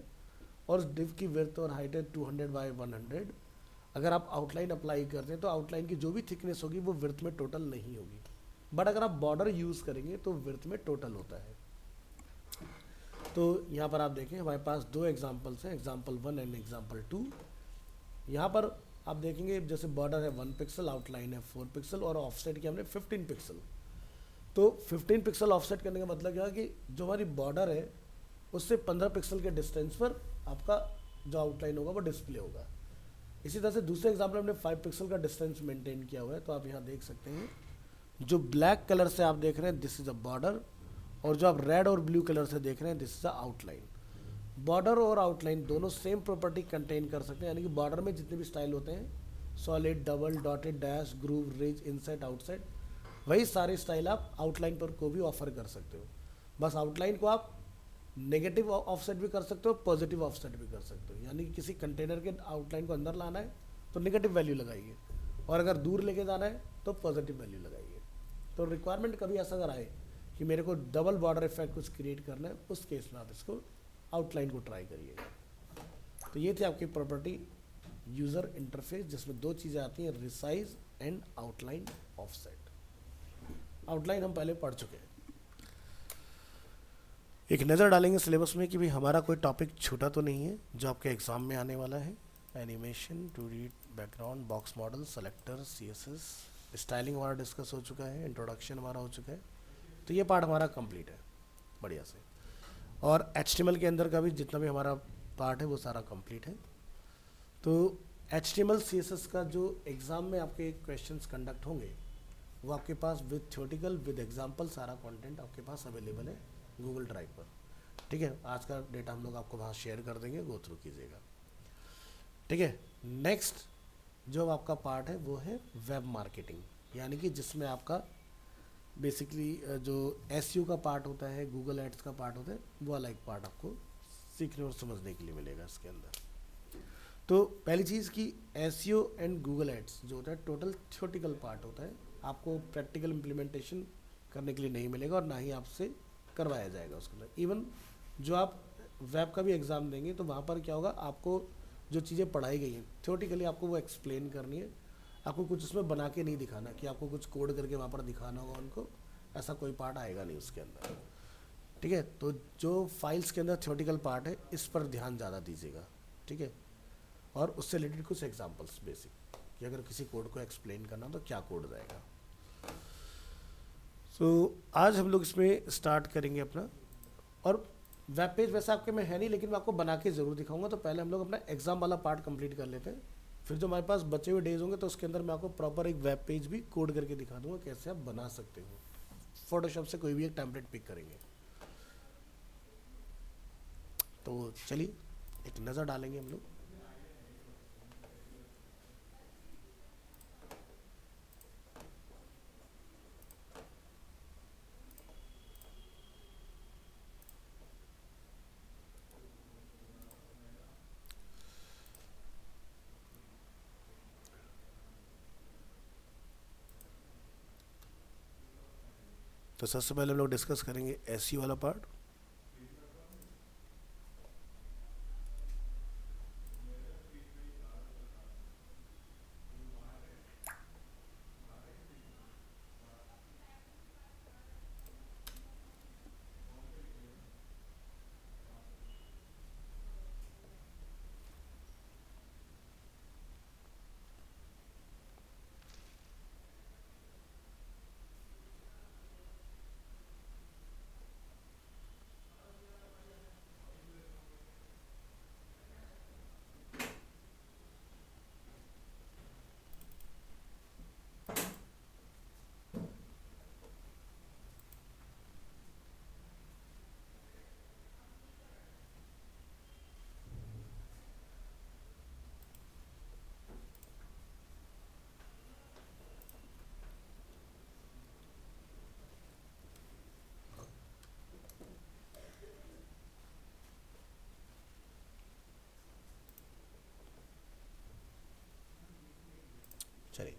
और उस डिव की विड्थ और हाइट है 200 बाय 100। अगर आप आउटलाइन अप्लाई करते हैं तो आउटलाइन की जो भी थिकनेस होगी वो विड्थ में टोटल नहीं होगी, बट अगर आप बॉर्डर यूज़ करेंगे तो विड्थ में टोटल होता है। तो यहाँ पर आप देखें हमारे पास दो एग्जांपल्स हैं, एग्जांपल 1 एंड एग्जांपल 2। यहाँ पर आप देखेंगे जैसे बॉर्डर है 1 पिक्सल, आउटलाइन है 4 पिक्सल और ऑफसेट किया हमने 15 पिक्सल। तो 15 पिक्सल ऑफसेट करने का मतलब क्या है कि जो हमारी बॉर्डर है उससे 15 पिक्सल के डिस्टेंस पर आपका जो आउटलाइन होगा वो डिस्प्ले होगा। इसी तरह से दूसरे एग्जाम्पल हमने 5 पिक्सल का डिस्टेंस मेंटेन किया हुआ है। तो आप यहाँ देख सकते हैं जो ब्लैक कलर से आप देख रहे हैं दिस इज़ अ बॉर्डर, और जो आप रेड और ब्लू कलर से देख रहे हैं this is a outline. Border और आउटलाइन दोनों सेम प्रॉपर्टी कंटेन कर सकते हैं, यानी कि बॉर्डर में जितने भी स्टाइल होते हैं solid, double, dotted, dash, groove, ridge, inside, outside, वही सारे स्टाइल आप आउटलाइन पर को भी ऑफर कर सकते हो। बस आउटलाइन को आप नेगेटिव ऑफसेट भी कर सकते हो, पॉजिटिव ऑफसेट भी कर सकते हो। यानी कि किसी कंटेनर के आउटलाइन को अंदर लाना है तो नेगेटिव वैल्यू लगाइए, और अगर दूर लेके जाना है तो पॉजिटिव वैल्यू लगाइए। तो रिक्वायरमेंट कभी ऐसा अगर आए कि मेरे को डबल बॉर्डर इफेक्ट कुछ क्रिएट करना है, उस केस में आप इसको आउटलाइन को ट्राई करिएगा। तो ये थी आपकी प्रॉपर्टी यूज़र इंटरफेस, जिसमें दो चीज़ें आती हैं, resize and outline offset. Outline हम पहले पढ़ चुके हैं। एक नज़र डालेंगे सिलेबस में कि भाई हमारा कोई टॉपिक छूटा तो नहीं है जो आपके एग्ज़ाम में आने वाला है। Animation, 2D background, box model, selector, CSS, styling हमारा डिस्कस हो चुका है, इंट्रोडक्शन हमारा हो चुका है। तो ये पार्ट हमारा कंप्लीट है बढ़िया से, और HTML के अंदर का भी जितना भी हमारा पार्ट है वो सारा कंप्लीट है। तो HTML CSS का जो एग्ज़ाम में आपके क्वेश्चंस कंडक्ट होंगे वो आपके पास विद थ्योरेटिकल विद एग्जाम्पल सारा कंटेंट आपके पास अवेलेबल है गूगल ड्राइव पर, ठीक है। आज का डेटा हम लोग आपको वहाँ शेयर कर देंगे, गो थ्रू कीजिएगा, ठीक है। नेक्स्ट जो आपका पार्ट है वो है वेब मार्केटिंग, यानी कि जिसमें आपका बेसिकली जो SEO का पार्ट होता है, गूगल एड्स का पार्ट होता है, वो अलग पार्ट आपको सीखने और समझने के लिए मिलेगा इसके अंदर। तो पहली चीज़ कि SEO एंड गूगल एड्स जो होता है टोटल थ्योरेटिकल पार्ट होता है, आपको प्रैक्टिकल इम्प्लीमेंटेशन करने के लिए नहीं मिलेगा और ना ही आपसे करवाया जाएगा उसके अंदर। इवन जो आप वेब का भी एग्ज़ाम देंगे तो वहाँ पर क्या होगा, आपको जो चीज़ें पढ़ाई गई हैं थ्योरेटिकली आपको वो एक्सप्लेन करनी है, आपको कुछ उसमें बना के नहीं दिखाना कि आपको कुछ कोड करके वहाँ पर दिखाना होगा उनको, ऐसा कोई पार्ट आएगा नहीं उसके अंदर। ठीक है, तो जो फाइल्स के अंदर थ्योरेटिकल पार्ट है इस पर ध्यान ज़्यादा दीजिएगा। ठीक है, और उससे रिलेटेड कुछ एग्जांपल्स बेसिक कि अगर किसी कोड को एक्सप्लेन करना तो क्या कोड जाएगा। सो आज हम लोग इसमें स्टार्ट करेंगे अपना, और वेब पेज वैसे आपके में है नहीं लेकिन मैं आपको बना के ज़रूर दिखाऊंगा। तो पहले हम लोग अपना एग्ज़ाम वाला पार्ट कंप्लीट कर लेते हैं, फिर जो हमारे पास बचे हुए डेज होंगे तो उसके अंदर मैं आपको प्रॉपर एक वेब पेज भी कोड करके दिखा दूंगा कैसे आप बना सकते हो। फोटोशॉप से कोई भी एक टेम्पलेट पिक करेंगे। तो चलिए एक नज़र डालेंगे हम लोग। तो सबसे पहले हम लोग डिस्कस करेंगे एसईओ वाला पार्ट। चलिए,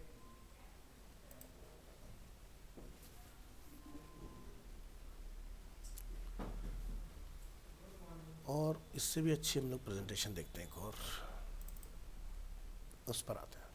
और इससे भी अच्छी हम लोग प्रेजेंटेशन देखते हैं एक और, उस पर आते हैं।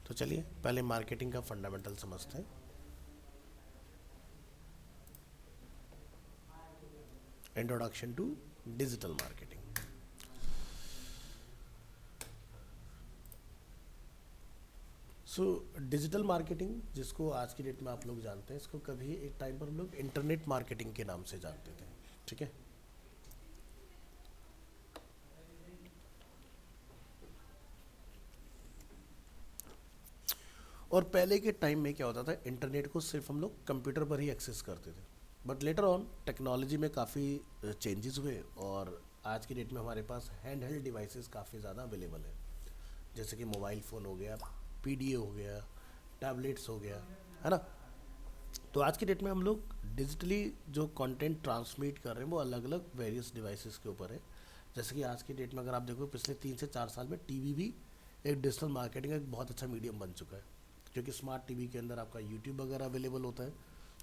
तो चलिए पहले मार्केटिंग का फंडामेंटल समझते हैं। Introduction to digital marketing. So digital marketing, जिसको आज की डेट में आप लोग जानते हैं, इसको कभी एक टाइम पर हम लोग इंटरनेट मार्केटिंग के नाम से जानते थे। ठीक है, और पहले के टाइम में क्या होता था, इंटरनेट को सिर्फ हम लोग कंप्यूटर पर ही एक्सेस करते थे। बट लेटर ऑन टेक्नोलॉजी में काफ़ी चेंजेस हुए और आज की डेट में हमारे पास हैंड हेल्ड डिवाइसेस काफ़ी ज़्यादा अवेलेबल है, जैसे कि मोबाइल फ़ोन हो गया, पीडीए हो गया, टैबलेट्स हो गया, है ना। तो आज की डेट में हम लोग डिजिटली जो कंटेंट ट्रांसमिट कर रहे हैं वो अलग अलग वेरियस डिवाइसेस के ऊपर है। जैसे कि आज की डेट में अगर आप देखो पिछले 3 से 4 साल में टीवी भी एक डिजिटल मार्केटिंग का एक बहुत अच्छा मीडियम बन चुका है, क्योंकि स्मार्ट टीवी के अंदर आपका यूट्यूब वगैरह अवेलेबल होता है,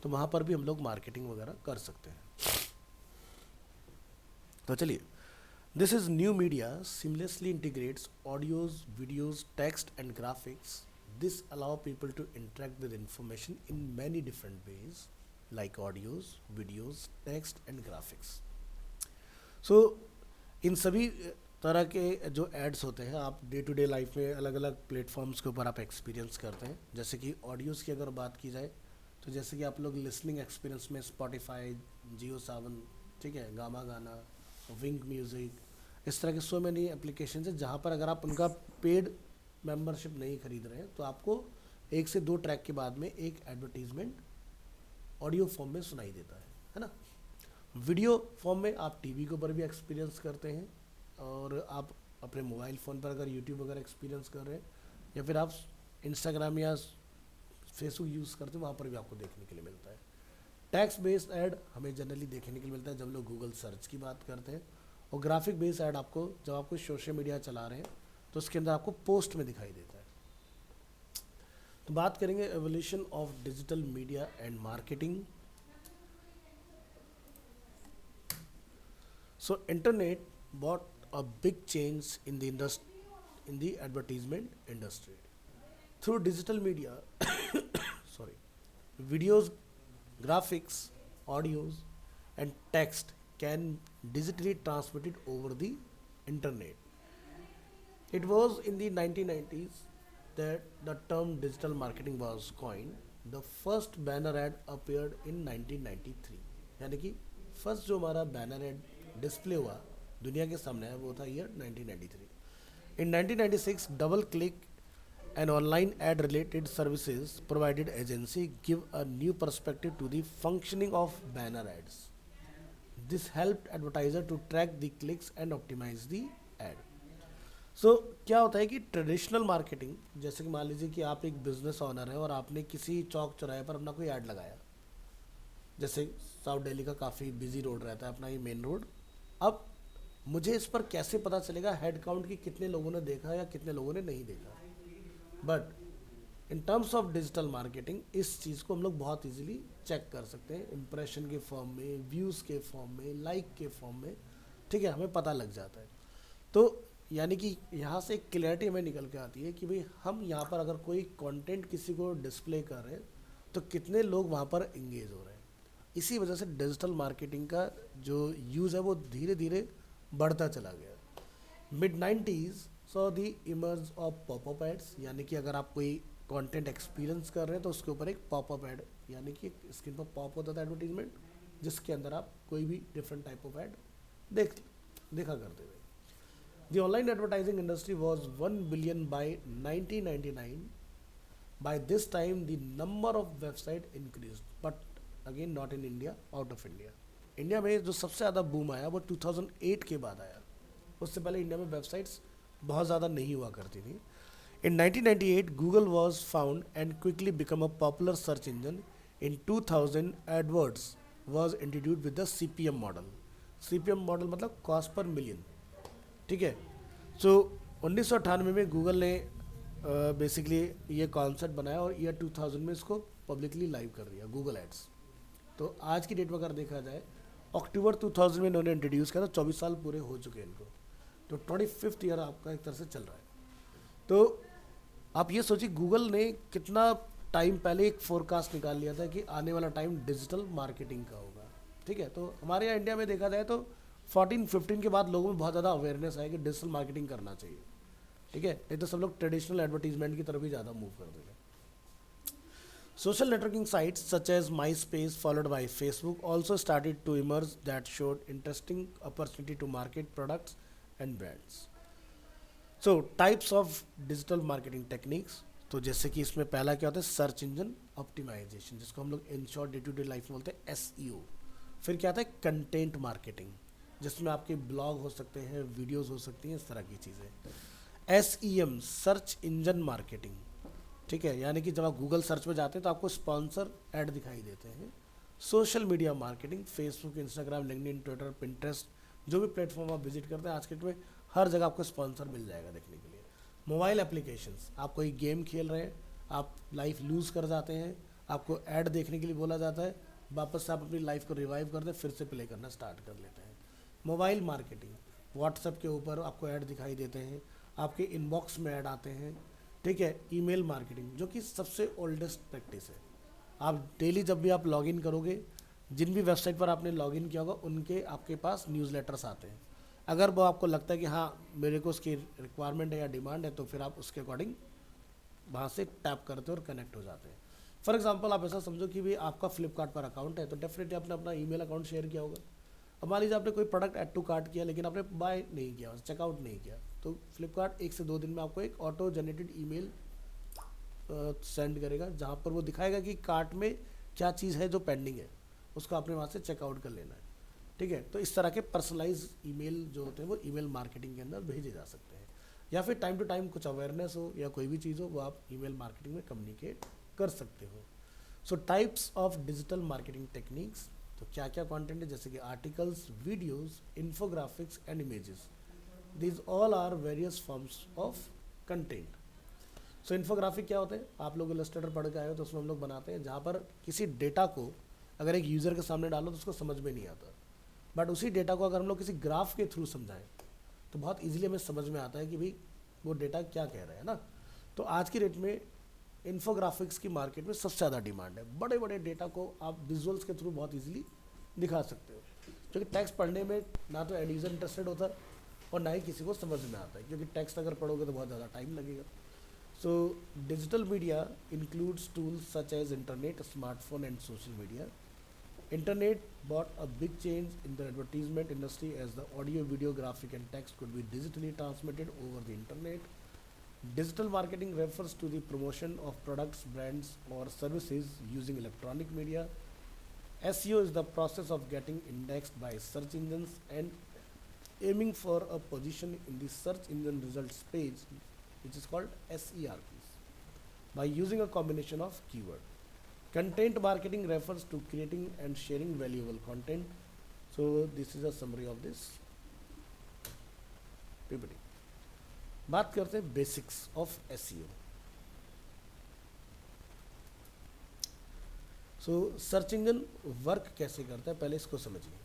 तो वहाँ पर भी हम लोग मार्केटिंग वगैरह कर सकते हैं। तो चलिए, this is new media seamlessly integrates audios, videos, text and graphics. This allow people to interact with information in many different ways like audios, videos, text and graphics. So इन सभी तरह के जो एड्स होते हैं आप डे टू डे लाइफ में अलग अलग प्लेटफॉर्म्स के ऊपर आप एक्सपीरियंस करते हैं। जैसे कि ऑडियोज़ की अगर बात की जाए तो जैसे कि आप लोग लिसनिंग एक्सपीरियंस में स्पॉटिफाई, जियो सावन, ठीक है, गामा गाना, विंक म्यूज़िक, इस तरह के सो मैनी एप्लीकेशन है जहाँ पर अगर आप उनका पेड मेंबरशिप नहीं खरीद रहे हैं तो आपको 1 से 2 ट्रैक के बाद में एक एडवर्टीजमेंट ऑडियो फॉर्म में सुनाई देता है ना। वीडियो फॉर्म में आप टीवी के ऊपर भी एक्सपीरियंस करते हैं, और आप अपने मोबाइल फ़ोन पर अगर यूट्यूब वगैरह एक्सपीरियंस कर रहे हैं, या फिर आप इंस्टाग्राम या फेसबुक यूज़ करते हैं, वहाँ पर भी आपको देखने के लिए मिलता है। टैक्स बेस्ड ऐड हमें जनरली देखने के लिए मिलता है जब लोग गूगल सर्च की बात करते हैं, और ग्राफिक बेस्ड ऐड आपको जब आपको सोशल मीडिया चला रहे हैं तो उसके अंदर आपको पोस्ट में दिखाई देता है। तो बात करेंगे evolution of digital media and marketing. So internet brought a big change in the advertisement industry. Through digital media, sorry, videos, graphics, audios, and text can digitally transmitted over the internet. It was in the 1990s that the term digital marketing was coined. The first banner ad appeared in 1993. यानी कि first जो हमारा banner add display हुआ दुनिया के सामने है वो था year 1993। In 1996 double click an online ad related services provided agency give a new perspective to the functioning of banner ads. This helped advertiser to track the clicks and optimize the ad. So क्या होता है कि traditional marketing, जैसे कि मान लीजिए कि आप एक बिजनेस ऑनर हैं और आपने किसी चौक चौराहे पर अपना कोई ऐड लगाया, जैसे साउथ दिल्ली का काफ़ी बिजी रोड रहता है अपना ये मेन रोड। अब मुझे इस पर कैसे पता चलेगा हेड काउंट की कितने लोगों ने देखा या कितने लोगों ने नहीं देखा, but in terms of digital marketing इस चीज़ को हम लोग बहुत इजीली चेक कर सकते हैं इंप्रेशन के फॉर्म में, व्यूज़ के फॉर्म में, लाइक के फॉर्म में, ठीक है, हमें पता लग जाता है। तो यानी कि यहाँ से एक क्लैरिटी हमें निकल के आती है कि भाई हम यहाँ पर अगर कोई कंटेंट किसी को डिस्प्ले कर रहे हैं तो कितने लोग वहाँ पर इंगेज हो रहे हैं। इसी वजह से डिजिटल मार्केटिंग का जो यूज़ है वो धीरे धीरे बढ़ता चला गया। Mid 90s so the emerge of popup ads, यानी कि अगर आप कोई कंटेंट एक्सपीरियंस कर रहे हैं तो उसके ऊपर एक पॉपअप एड, यानी कि स्क्रीन पर पॉप होता था एडवर्टीजमेंट, जिसके अंदर आप कोई भी डिफरेंट टाइप ऑफ एड देखा करते थे। The online advertising industry was 1 billion by 1999। By this time the number of website increase, but again not in India, out of India. India में जो सबसे ज़्यादा बूम आया वो 2008 के बाद आया। उससे पहले इंडिया में वेबसाइट्स बहुत ज़्यादा नहीं हुआ करती थी। In 1998 Google was found and quickly become a popular search engine. In 2000 AdWords was introduced with the CPM मॉडल। CPM मॉडल मतलब कॉस्ट पर मिलियन, ठीक है। सो 1998 में गूगल ने बेसिकली ये कॉन्सेप्ट बनाया और ईयर 2000 में इसको पब्लिकली लाइव कर दिया, गूगल एड्स। तो आज की डेट में अगर देखा जाए अक्टूबर 2000 में इन्होंने इंट्रोड्यूस किया, तो 24 साल पूरे हो चुके हैं इनको, तो 25th ईयर आपका एक तरह से चल रहा है। तो आप ये सोचिए गूगल ने कितना टाइम पहले एक फोरकास्ट निकाल लिया था कि आने वाला टाइम डिजिटल मार्केटिंग का होगा, ठीक है। तो हमारे यहाँ इंडिया में देखा जाए तो 14-15 के बाद लोगों में बहुत ज़्यादा अवेयरनेस है कि डिजिटल मार्केटिंग करना चाहिए, ठीक है। नहीं तो सब लोग ट्रेडिशनल एडवर्टीजमेंट की तरफ ही ज़्यादा मूव करते थे। Social networking sites such as MySpace followed by Facebook also started to emerge that showed interesting opportunity to market products and brands. So types of digital marketing techniques, तो जैसे कि इसमें पहला क्या होता है सर्च इंजन ऑप्टिमाइजेशन, जिसको हम लोग in short day to day life में बोलते हैं SEO। फिर क्या आता है कंटेंट मार्केटिंग, जिसमें आपके ब्लॉग हो सकते हैं, वीडियोज़ हो सकती हैं, इस तरह की चीज़ें। SEM सर्च इंजन मार्केटिंग, ठीक है, यानी कि जब आप गूगल सर्च पे जाते हैं तो आपको स्पॉन्सर ऐड दिखाई देते हैं। Social media marketing, Facebook, Instagram, LinkedIn, Twitter, Pinterest, जो भी प्लेटफॉर्म आप विजिट करते हैं आज के डेट में हर जगह आपको स्पॉन्सर मिल जाएगा देखने के लिए। मोबाइल एप्लीकेशंस, आप कोई गेम खेल रहे हैं, आप लाइफ लूज़ कर जाते हैं, आपको ऐड देखने के लिए बोला जाता है, वापस से आप अपनी लाइफ को रिवाइव करते हैं, फिर से प्ले करना स्टार्ट कर लेते हैं। मोबाइल मार्केटिंग, व्हाट्सएप के ऊपर आपको ऐड दिखाई देते हैं, आपके इनबॉक्स में ऐड आते हैं, ठीक है। ईमेल मार्केटिंग, जो कि सबसे ओल्डेस्ट प्रैक्टिस है। आप डेली जब भी आप लॉगिन करोगे, जिन भी वेबसाइट पर आपने लॉगिन किया होगा उनके आपके पास न्यूज़लेटर्स आते हैं। अगर वो आपको लगता है कि हाँ मेरे को उसकी रिक्वायरमेंट है या डिमांड है, तो फिर आप उसके अकॉर्डिंग वहाँ से टैप करते हो और कनेक्ट हो जाते हैं। फॉर एग्जांपल आप ऐसा समझो कि भाई आपका फ्लिपकार्ट पर अकाउंट है, तो डेफिनेटली आपने अपना ईमेल अकाउंट शेयर किया होगा। अब मान लीजिए आपने कोई प्रोडक्ट ऐड टू कार्ट किया, लेकिन आपने बाय नहीं किया, चेकआउट नहीं किया, तो फ्लिपकार्ट 1 से 2 दिन में आपको एक ऑटो जनरेटेड ईमेल सेंड करेगा, जहाँ पर वो दिखाएगा कि कार्ट में क्या चीज़ है जो पेंडिंग है, उसको आपने वहाँ से चेकआउट कर लेना है। ठीक है, तो इस तरह के पर्सनलाइज ईमेल जो होते हैं वो ईमेल मार्केटिंग के अंदर भेजे जा सकते हैं। या फिर टाइम टू टाइम कुछ अवेयरनेस हो या कोई भी चीज़ हो, वो आप ईमेल मार्केटिंग में कम्युनिकेट कर सकते हो। So types of digital marketing techniques, तो क्या क्या कंटेंट है, जैसे कि articles, videos, infographics and images, these all are various forms of content. So infographic क्या होते हैं, आप लोग इलस्ट्रेटर पढ़ के आए हो तो उसमें हम लोग बनाते हैं, जहाँ पर किसी डेटा को अगर एक यूज़र के सामने डालो तो उसको समझ में नहीं आता, बट उसी डेटा को अगर हम लोग किसी ग्राफ के थ्रू समझाएं तो बहुत इजीली हमें समझ में आता है कि भाई वो डेटा क्या कह रहा है ना। तो आज की डेट में इन्फोग्राफिक्स की मार्केट में सबसे ज़्यादा डिमांड है। बड़े बड़े डेटा को आप विजुअल्स के थ्रू बहुत इजीली दिखा सकते हो, क्योंकि टेक्स्ट पढ़ने में ना तो एंड यूज़र इंटरेस्टेड होता है और ना ही किसी को समझ में आता है, क्योंकि टेक्स्ट अगर पढ़ोगे तो बहुत ज़्यादा टाइम लगेगा। So digital media includes tools such as internet, smartphone and social media. Internet brought a big change in the advertisement industry, as the audio, video, graphic and text could be digitally transmitted over the internet. Digital marketing refers to the promotion of products, brands or services using electronic media. SEO is the process of getting indexed by search engines and aiming for a position in the search engine results page, which is called SERPs, by using a combination of keywords. Content marketing refers to creating and sharing valuable content. So this is a summary of this PPT. बात करते हैं basics of SEO। So search engine work कैसे करता है, पहले इसको समझिए।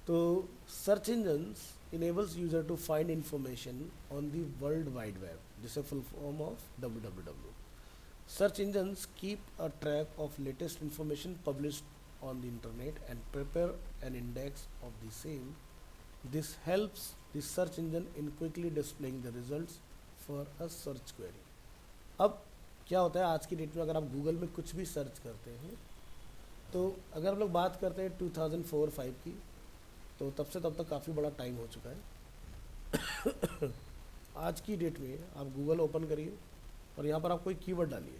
तो search engines enables user to find information on the world wide web, जिसे full form of WWW। Search engines keep a track of latest information published on the internet and prepare an index of the same. This helps the search engine in quickly displaying the results for a search query. अब क्या होता है आज की date में, अगर आप Google में कुछ भी सर्च करते हैं, तो अगर हम लोग बात करते हैं 2004-05 की, तो तब से तब तक काफ़ी बड़ा टाइम हो चुका है। आज की डेट में आप गूगल ओपन करिए और यहाँ पर आप कोई कीवर्ड डालिए,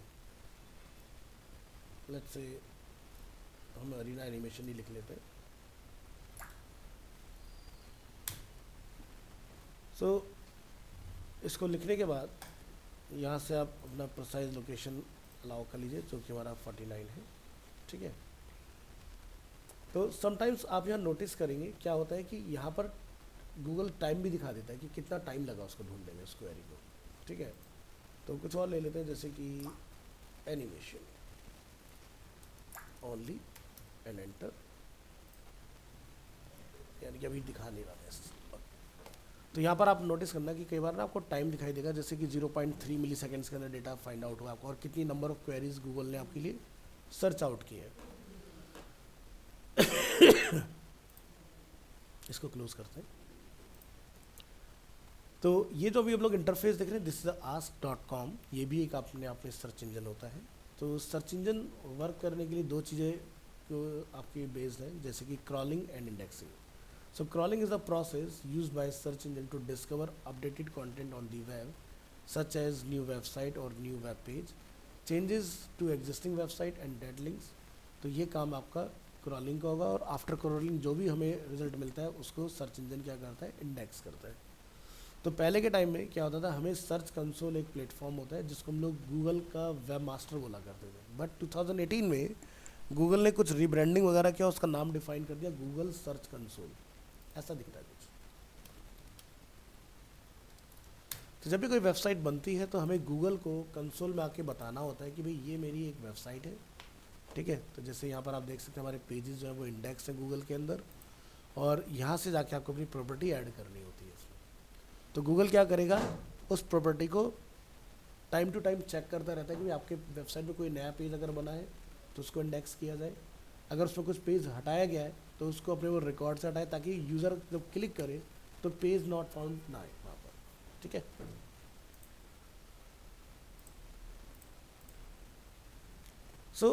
लेट्स से हम अरीना एनिमेशन ही लिख लेते हैं। सो इसको लिखने के बाद यहाँ से आप अपना प्रिसाइज लोकेशन अलाउ कर लीजिए, जो कि हमारा 49 है। ठीक है, तो समटाइम्स आप यहाँ नोटिस करेंगे क्या होता है कि यहाँ पर गूगल टाइम भी दिखा देता है कि कितना टाइम लगा उसको ढूंढने में, उस क्वेरी को। ठीक है, तो कुछ और ले लेते हैं, जैसे कि एनिमेशन ओनली एंड एंटर, यानी कि अभी दिखा नहीं रहा है। तो यहाँ पर आप नोटिस करना कि कई बार ना आपको टाइम दिखाई देगा, जैसे कि 0.3 मिली सेकेंड्स के अंदर डेटा फाइंड आउट हुआ आपको, और कितनी नंबर ऑफ क्वेरीज गूगल ने आपके लिए सर्च आउट की है। इसको क्लोज करते हैं। तो ये जो अभी हम लोग इंटरफेस देख रहे हैं, दिस इज ask.com, ये भी एक अपने आप में सर्च इंजन होता है। तो सर्च इंजन वर्क करने के लिए दो चीज़ें जो आपकी बेस्ड है, जैसे कि crawling and indexing. So crawling is a process used by search engine to discover updated content on the web, such as new website और new web page, changes to existing website and dead links. तो ये काम आपका crawling का होगा, और after crawling जो भी हमें रिजल्ट मिलता है उसको सर्च इंजन क्या करता है, इंडेक्स करता है। तो पहले के टाइम में क्या होता था, हमें सर्च कंसोल एक प्लेटफॉर्म होता है जिसको हम लोग गूगल का वेब मास्टर बोला करते थे, बट 2018 में गूगल ने कुछ रीब्रांडिंग वगैरह किया, उसका नाम डिफाइन कर दिया गूगल सर्च कंसोल, ऐसा दिखता है कुछ। तो जब भी कोई वेबसाइट बनती है तो हमें गूगल को कंसोल में आके बताना होता है कि भाई ये मेरी एक वेबसाइट है। ठीक है, तो जैसे यहाँ पर आप देख सकते हैं हमारे पेजेस जो है वो इंडेक्स है गूगल के अंदर, और यहाँ से जाके आपको अपनी प्रॉपर्टी ऐड करनी होती है इसमें। तो गूगल क्या करेगा, उस प्रॉपर्टी को टाइम टू टाइम चेक करता रहता है कि आपके वेबसाइट में कोई नया पेज अगर बना है तो उसको इंडेक्स किया जाए, अगर उसमें कुछ पेज हटाया गया है तो उसको अपने वो रिकॉर्ड से हटाए, ताकि यूज़र जब क्लिक करे तो पेज नॉट फाउंड ना आए वहाँ पर, ठीक है। So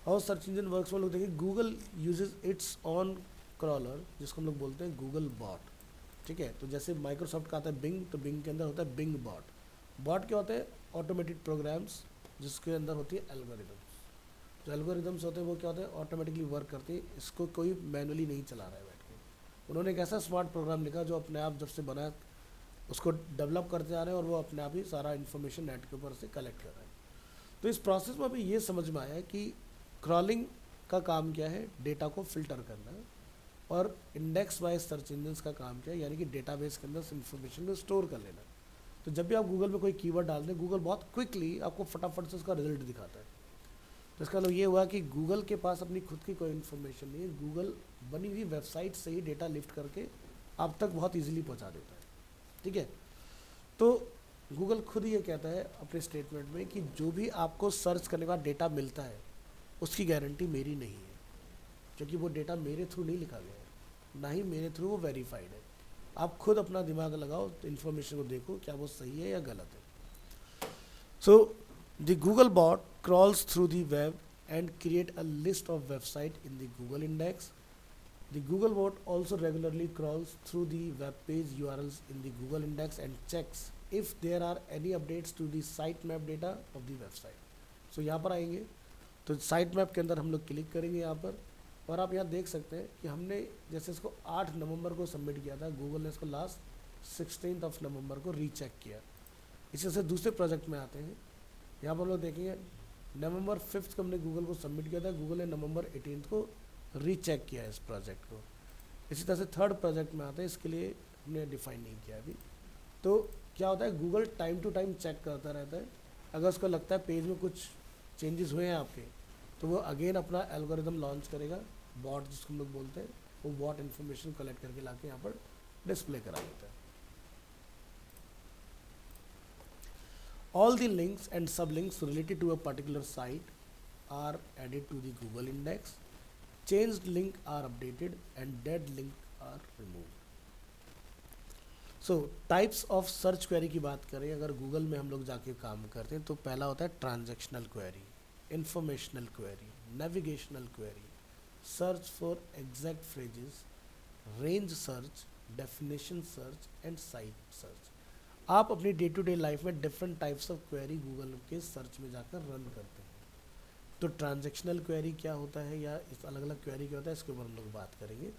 how search engine works में लोग देखिए, Google usage it's on crawler जिसको हम लोग बोलते हैं गूगल बॉट, ठीक है। तो जैसे माइक्रोसॉफ्ट का आता है बिंग, तो बिंग के अंदर होता है बिंग बॉट। बॉट क्या होते हैं? ऑटोमेटेड प्रोग्राम्स जिसके अंदर होती है एल्गोरिदम्स। जो एल्गोरिदम्स होते हैं वो क्या होते हैं? ऑटोमेटिकली वर्क करते हैं, इसको कोई मैनुअली नहीं चला रहा है बैठ के। उन्होंने एक ऐसा स्मार्ट प्रोग्राम लिखा जो अपने आप जब से बना उसको डेवलप करते जा रहे हैं और वो अपने आप ही सारा इन्फॉर्मेशन नेट के ऊपर से कलेक्ट कर रहा है। तो इस प्रोसेस में अभी ये समझ में आया कि क्रॉलिंग का काम क्या है? डेटा को फिल्टर करना है। और इंडेक्स वाइज सर्च इंजन का काम क्या है? यानी कि डेटाबेस के अंदर इन्फॉर्मेशन को स्टोर कर लेना। तो जब भी आप गूगल में कोई कीवर्ड डाल दें, गूगल बहुत क्विकली आपको फटाफट से उसका रिजल्ट दिखाता है। तो इसका मतलब ये हुआ कि गूगल के पास अपनी खुद की कोई इन्फॉर्मेशन नहीं है, गूगल बनी हुई वेबसाइट से ही डेटा लिफ्ट करके आप तक बहुत ईजिली पहुंचा देता है, ठीक है। तो गूगल खुद ये कहता है अपने स्टेटमेंट में कि जो भी आपको सर्च करने के बाद डेटा मिलता है उसकी गारंटी मेरी नहीं है, क्योंकि वो डेटा मेरे थ्रू नहीं लिखा गया है, ना ही मेरे थ्रू वो वेरीफाइड है। आप खुद अपना दिमाग लगाओ, तो इन्फॉर्मेशन को देखो क्या वो सही है या गलत है। So the Google bot crawls through the web and create a list of website in the Google index. The Google bot also regularly crawls through the web page URLs in the Google index and checks if there are any updates to the sitemap data of the website. So यहाँ पर आएंगे तो sitemap के अंदर हम लोग click करेंगे यहाँ पर, और आप यहाँ देख सकते हैं कि हमने जैसे इसको 8 नवंबर को सबमिट किया था, गूगल ने इसको लास्ट 16 नवंबर को रीचेक किया। इसी से दूसरे प्रोजेक्ट में आते हैं। यहाँ पर लोग देखेंगे नवंबर 5 को हमने गूगल को सबमिट किया था, गूगल ने नवंबर 18 को रीचेक किया इस प्रोजेक्ट को। इसी तरह से थर्ड प्रोजेक्ट में आता है, इसके लिए हमने डिफाइन नहीं किया अभी। तो क्या होता है, Google time to time check करता रहता है। अगर उसको लगता है पेज में कुछ चेंजेस हुए हैं आपके, तो वो अगेन अपना एल्गोरिदम लॉन्च करेगा, बॉट जिसको हम लोग बोलते हैं। वो बॉट इन्फॉर्मेशन कलेक्ट करके ला के यहाँ पर डिस्प्ले करा देता है। All the links and sublinks related to a particular site are added to the Google index. Changed link are updated and dead link are removed. So types of search query की बात करें अगर Google में हम लोग जाके काम करते हैं, तो पहला होता है transactional query, informational query, navigational query, search for exact phrases, range search, definition search and site search. आप अपनी डे टू डे लाइफ में different types of query Google के सर्च में जाकर रन करते हैं। तो ट्रांजैक्शनल क्वेरी क्या होता है या इस अलग अलग क्वेरी क्या होता है, इसके ऊपर हम लोग बात करेंगे।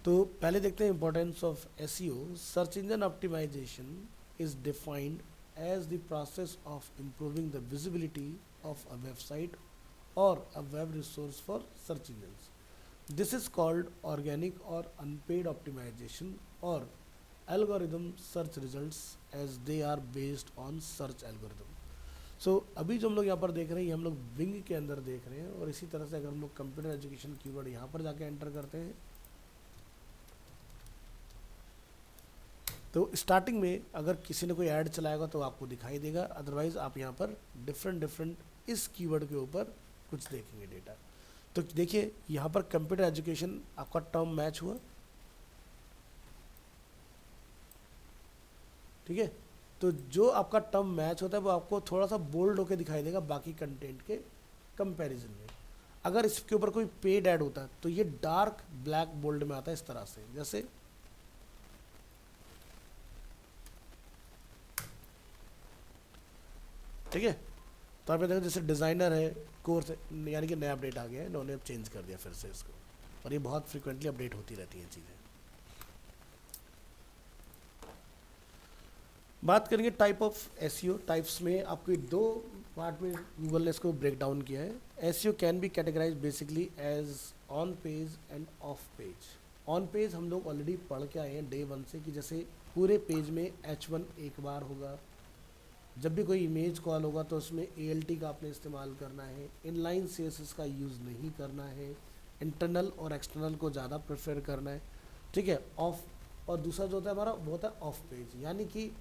तो पहले देखते हैं importance of SEO. Search engine optimization is defined as the process of improving the visibility of a website और a web resource for search engines. This is called organic और अनपेड ऑप्टिमाइजेशन और algorithm search results as they are based on search algorithm. So अभी जो हम लोग यहाँ पर देख रहे हैं, ये हम लोग बिंग के अंदर देख रहे हैं। और इसी तरह से अगर हम लोग कंप्यूटर एजुकेशन कीवर्ड यहाँ पर जाके एंटर करते हैं, तो स्टार्टिंग में अगर किसी ने कोई ऐड चलाएगा तो आपको दिखाई देगा, अदरवाइज आप यहाँ पर डिफरेंट इस कीवर्ड के ऊपर कुछ देखेंगे डेटा। तो देखिए यहाँ पर कंप्यूटर एजुकेशन आपका टर्म मैच हुआ, ठीक है। तो जो आपका टर्म मैच होता है वो आपको थोड़ा सा बोल्ड होकर दिखाई देगा बाकी कंटेंट के कंपैरिजन में। अगर इसके ऊपर कोई पेड ऐड होता है तो ये डार्क ब्लैक बोल्ड में आता है इस तरह से, जैसे ठीक है। तो आप देखो जैसे डिज़ाइनर है, कोर्स यानी कि नया अपडेट आ गया है, इन्होंने अब चेंज कर दिया फिर से इसको, और ये बहुत फ्रिक्वेंटली अपडेट होती रहती हैं चीज़ें। बात करेंगे टाइप ऑफ एसईओ। टाइप्स में आपको दो पार्ट में गूगल ने इसको ब्रेक डाउन किया है। SEO can be categorise basically as on page and off page. On page हम लोग ऑलरेडी पढ़ के आए हैं डे 1 से कि जैसे पूरे पेज में H1 एक बार होगा, जब भी कोई इमेज कॉल होगा तो उसमें ALT का आपने इस्तेमाल करना है, इनलाइन CSS का यूज़ नहीं करना है, इंटरनल और एक्सटर्नल को ज़्यादा प्रेफर करना है, ठीक है। ऑफ, और दूसरा जो होता है हमारा वो होता है ऑफ पेज, यानी कि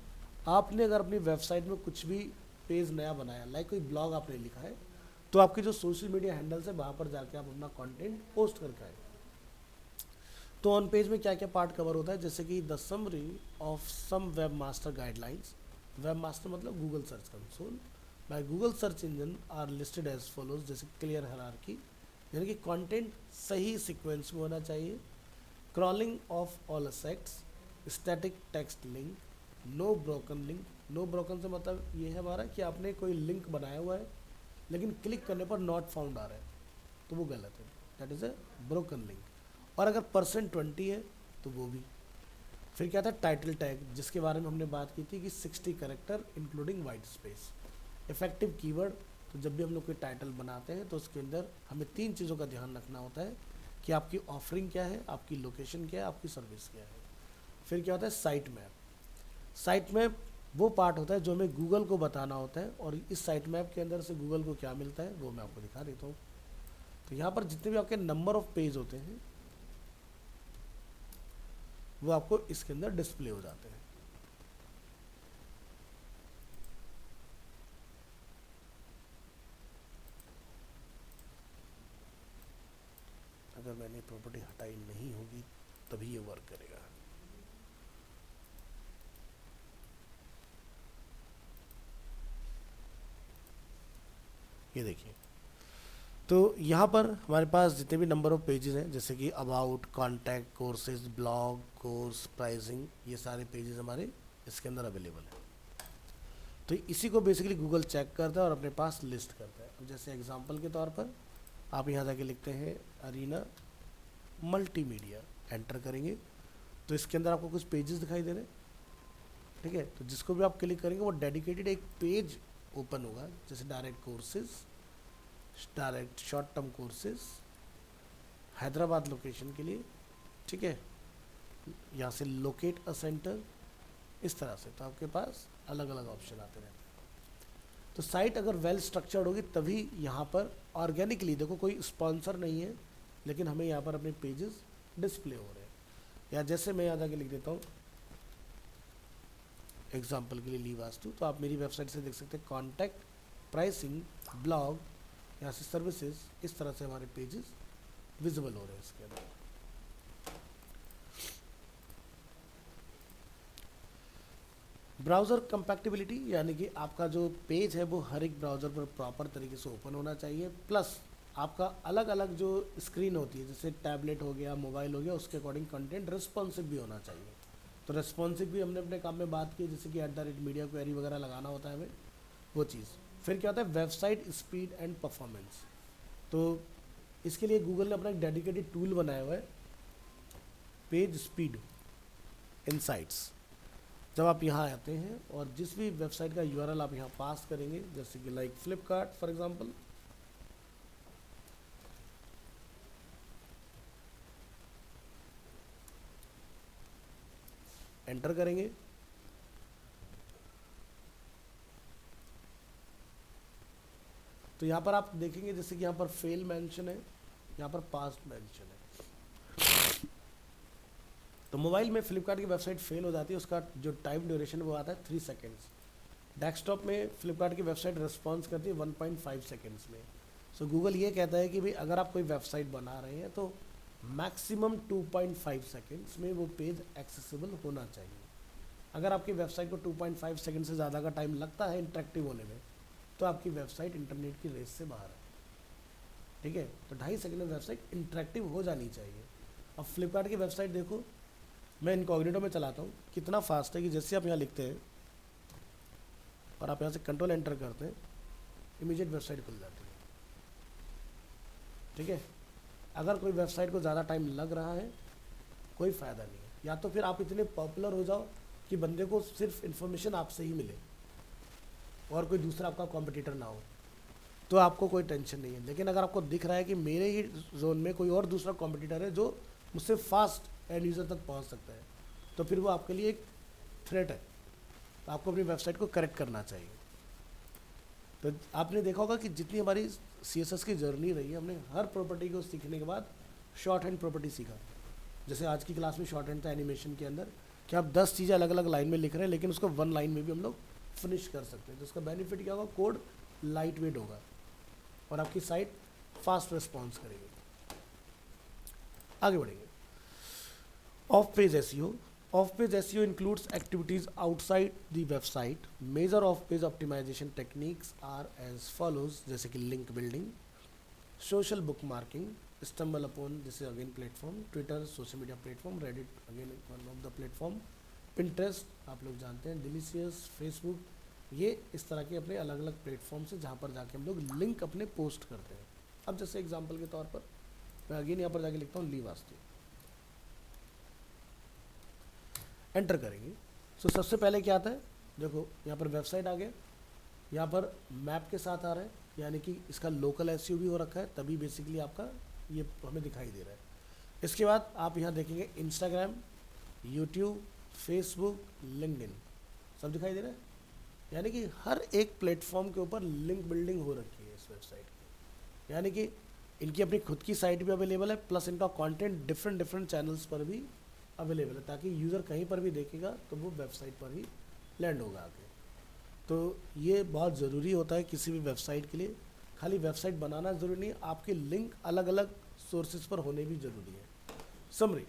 आपने अगर अपनी वेबसाइट में कुछ भी पेज नया बनाया, लाइक कोई ब्लॉग आपने लिखा है, तो आपके जो सोशल मीडिया हैंडल्स है वहाँ पर जाके आप अपना कंटेंट पोस्ट करके आए। तो ऑन पेज में क्या क्या पार्ट कवर होता है, जैसे कि the summary of some web master guidelines. Web master मतलब Google search console by Google search engine are listed as follows, जैसे क्लियर हायरार्की, यानी कि कंटेंट सही सीक्वेंस में होना चाहिए, crawling of all assets, static text link, no broken link. No broken से मतलब ये है हमारा कि आपने कोई लिंक बनाया हुआ है लेकिन क्लिक करने पर नॉट फाउंड आ रहा है, तो वो गलत है, that is a broken link. और अगर %20 है तो वो भी। फिर क्या था, टाइटल टैग, जिसके बारे में हमने बात की थी कि 60 character including white space. Effective keyword, तो जब भी हम लोग कोई टाइटल बनाते हैं तो उसके अंदर हमें 3 चीज़ों का ध्यान रखना होता है कि आपकी ऑफरिंग क्या है, आपकी लोकेशन क्या है, आपकी सर्विस क्या है। फिर क्या होता है, साइट मैप। साइट मैप वो पार्ट होता है जो हमें गूगल को बताना होता है, और इस साइट मैप के अंदर से गूगल को क्या मिलता है वो मैं आपको दिखा देता हूँ। तो यहाँ पर जितने भी आपके नंबर ऑफ पेज होते हैं वो आपको इसके अंदर डिस्प्ले हो जाते हैं। अगर मैंने प्रॉपर्टी हटाई नहीं होगी तभी ये वर्क करेगा। ये देखिए, तो यहाँ पर हमारे पास जितने भी नंबर ऑफ पेजेस हैं, जैसे कि about, contact, courses, blog, course, pricing, ये सारे पेजेस हमारे इसके अंदर अवेलेबल हैं। तो इसी को बेसिकली गूगल चेक करता है और अपने पास लिस्ट करता है। अब जैसे एग्जांपल के तौर पर आप यहाँ जाके लिखते हैं अरीना मल्टीमीडिया, एंटर करेंगे तो इसके अंदर आपको कुछ पेजेस दिखाई दे रहे हैं, ठीक है। तो जिसको भी आप क्लिक करेंगे वो डेडिकेटेड एक पेज ओपन होगा, जैसे direct courses, direct short term courses, Hyderabad location के लिए, ठीक है, यहाँ से लोकेट अ सेंटर, इस तरह से। तो आपके पास अलग अलग ऑप्शन आते रहते हैं। तो साइट अगर वेल स्ट्रक्चर्ड होगी तभी यहाँ पर ऑर्गेनिकली, देखो कोई स्पॉन्सर नहीं है लेकिन हमें यहाँ पर अपने पेजेस डिस्प्ले हो रहे हैं। या जैसे मैं यहाँ जाके लिख देता हूँ एग्जाम्पल के लिए ली वास्तु, तो आप मेरी वेबसाइट से देख सकते हैं कॉन्टैक्ट, प्राइसिंग, ब्लॉग, यहाँ से सर्विसेज, इस तरह से हमारे पेजेस विजिबल हो रहे हैं इसके अंदर। ब्राउज़र कंपैटिबिलिटी, यानी कि आपका जो पेज है वो हर एक ब्राउज़र पर प्रॉपर तरीके से ओपन होना चाहिए, प्लस आपका अलग अलग जो स्क्रीन होती है, जैसे टैबलेट हो गया, मोबाइल हो गया, उसके अकॉर्डिंग कंटेंट रिस्पॉन्सिव भी होना चाहिए। तो रिस्पॉन्सिव भी हमने अपने काम में बात की, जैसे कि @मीडिया क्वेरी वगैरह लगाना होता है हमें, वो चीज़। फिर क्या होता है, वेबसाइट स्पीड एंड परफॉर्मेंस। तो इसके लिए गूगल ने अपना एक डेडिकेटेड टूल बनाया हुआ है, पेज स्पीड इनसाइट्स। जब आप यहाँ आते हैं और जिस भी वेबसाइट का यूआरएल आप यहाँ पास करेंगे, जैसे कि like Flipkart for example, enter करेंगे तो यहाँ पर आप देखेंगे जैसे कि यहाँ पर फेल मेंशन है, यहाँ पर पास्ट मेंशन है। तो मोबाइल में फ्लिपकार्ट की वेबसाइट फेल हो जाती है, उसका जो टाइम ड्यूरेशन वो आता है 3 सेकेंड्स। डेस्कटॉप में फ्लिपकार्ट की वेबसाइट रिस्पॉन्स करती है 1.5 सेकेंड्स में। सो गूगल ये कहता है कि भाई अगर आप कोई वेबसाइट बना रहे हैं तो मैक्सिमम 2.5 सेकेंड्स में वो पेज एक्सेसिबल होना चाहिए। अगर आपकी वेबसाइट को 2.5 सेकेंड से ज़्यादा का टाइम लगता है इंटरेक्टिव होने में, तो आपकी वेबसाइट इंटरनेट की रेस से बाहर है, ठीक है। तो 2.5 सेकेंड में वेबसाइट इंटरेक्टिव हो जानी चाहिए। अब फ्लिपकार्ट की वेबसाइट देखो, मैं इनकॉग्निटो में चलाता हूँ, कितना फास्ट है कि जैसे आप यहाँ लिखते हैं और आप यहाँ से कंट्रोल एंटर करते हैं, इमीडिएट वेबसाइट खुल जाती है, ठीक है। अगर कोई वेबसाइट को ज़्यादा टाइम लग रहा है कोई फ़ायदा नहीं है, या तो फिर आप इतने पॉपुलर हो जाओ कि बंदे को सिर्फ इन्फॉर्मेशन आपसे ही मिले और कोई दूसरा आपका कॉम्पिटिटर ना हो, तो आपको कोई टेंशन नहीं है। लेकिन अगर आपको दिख रहा है कि मेरे ही जोन में कोई और दूसरा कॉम्पिटिटर है जो मुझसे फास्ट एंड यूज़र तक पहुंच सकता है, तो फिर वो आपके लिए एक थ्रेट है, तो आपको अपनी वेबसाइट को करेक्ट करना चाहिए। तो आपने देखा होगा कि जितनी हमारी CSS की जर्नी रही है, हमने हर प्रॉपर्टी को सीखने के बाद शॉर्ट हैंड प्रॉपर्टी सीखा। जैसे आज की क्लास में शॉर्ट हैंड था एनिमेशन के अंदर, कि आप 10 चीज़ें अलग अलग लाइन में लिख रहे हैं लेकिन उसको 1 लाइन में भी हम लोग फिनिश कर सकते हैं। तो उसका बेनिफिट क्या होगा, कोड लाइट वेट होगा और आपकी साइट फास्ट रिस्पॉन्स करेगी। आगे बढ़ेंगे। Off-page SEO. Off-page SEO includes activities outside the website. Major off-page optimization techniques are as follows, जैसे कि link building, social bookmarking, stumble upon, this is again platform, Twitter, social media platform, Reddit again one of the platform, Pinterest आप लोग जानते हैं, Delicious, Facebook, ये इस तरह के अपने अलग अलग प्लेटफॉर्म से जहाँ पर जाके हम लोग लिंक अपने पोस्ट करते हैं. अब जैसे एग्जांपल के तौर पर मैं अगेन यहाँ पर जाके लिखता हूँ ली वास्तु, एंटर करेंगे. सो सबसे पहले क्या आता है, देखो यहाँ पर वेबसाइट आ गया, यहाँ पर मैप के साथ आ रहा है, यानी कि इसका लोकल एसईओ भी हो रखा है, तभी बेसिकली आपका ये हमें दिखाई दे रहा है. इसके बाद आप यहाँ देखेंगे इंस्टाग्राम, यूट्यूब, फेसबुक, लिंक्डइन, सब दिखाई दे रहा है. यानी कि हर एक प्लेटफॉर्म के ऊपर लिंक बिल्डिंग हो रखी है इस वेबसाइट की. यानी कि इनकी अपनी खुद की साइट भी अवेलेबल है, प्लस इनका कंटेंट डिफरेंट डिफरेंट चैनल्स पर भी अवेलेबल है, ताकि यूज़र कहीं पर भी देखेगा तो वो वेबसाइट पर ही लैंड होगा आगे. तो ये बहुत ज़रूरी होता है किसी भी वेबसाइट के लिए. खाली वेबसाइट बनाना ज़रूरी नहीं, आपके लिंक अलग अलग सोर्सेज पर होने भी ज़रूरी है. Summary,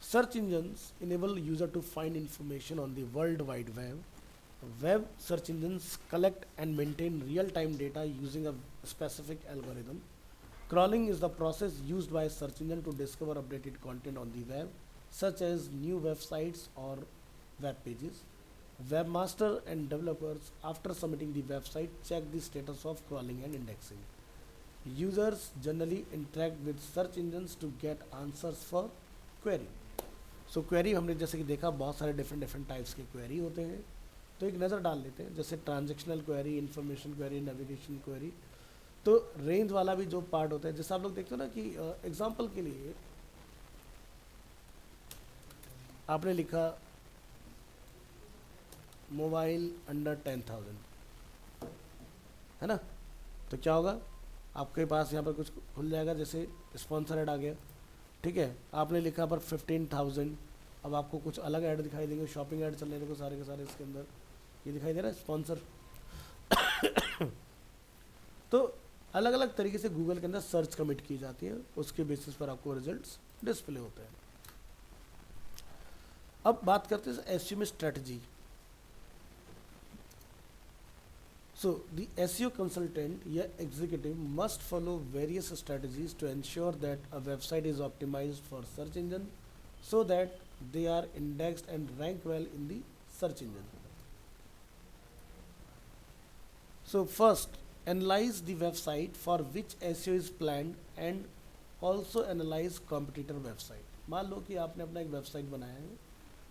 search engines enable user to find information on the world wide web. Web search engines collect and maintain real-time data using a specific algorithm. Crawling is the process used by a search engine to discover updated content on the web, such as new websites or web pages. Webmaster and developers, after submitting the website, check the status of crawling and indexing. Users generally interact with search engines to get answers for query. So query हमने जैसे कि देखा बहुत सारे different types के query होते हैं, तो एक नज़र डाल लेते हैं. जैसे transactional query, information query, navigation query. तो रेंज वाला भी जो पार्ट होता है, जैसे आप लोग देखते हो ना कि एग्जांपल के लिए आपने लिखा मोबाइल अंडर 10,000, है ना, तो क्या होगा, आपके पास यहाँ पर कुछ खुल जाएगा, जैसे स्पॉन्सर ऐड आ गया, ठीक है. आपने लिखा पर 15,000, अब आपको कुछ अलग ऐड दिखाई देंगे, शॉपिंग ऐड चल रहे हैं सारे के सारे इसके अंदर, ये दिखाई दे रहा है स्पॉन्सर. तो अलग अलग तरीके से गूगल के अंदर सर्च कमिट की जाती है, उसके बेसिस पर आपको रिजल्ट्स डिस्प्ले होते हैं. अब बात करते हैं एसईओ में strategy. So the SEO consultant या executive must follow various strategies to ensure that a website is optimized for search engine so that they are indexed and rank well in the search engine. So first, analyze the website for which SEO is planned and also analyze competitor website. मान लो कि आपने अपना एक website बनाया है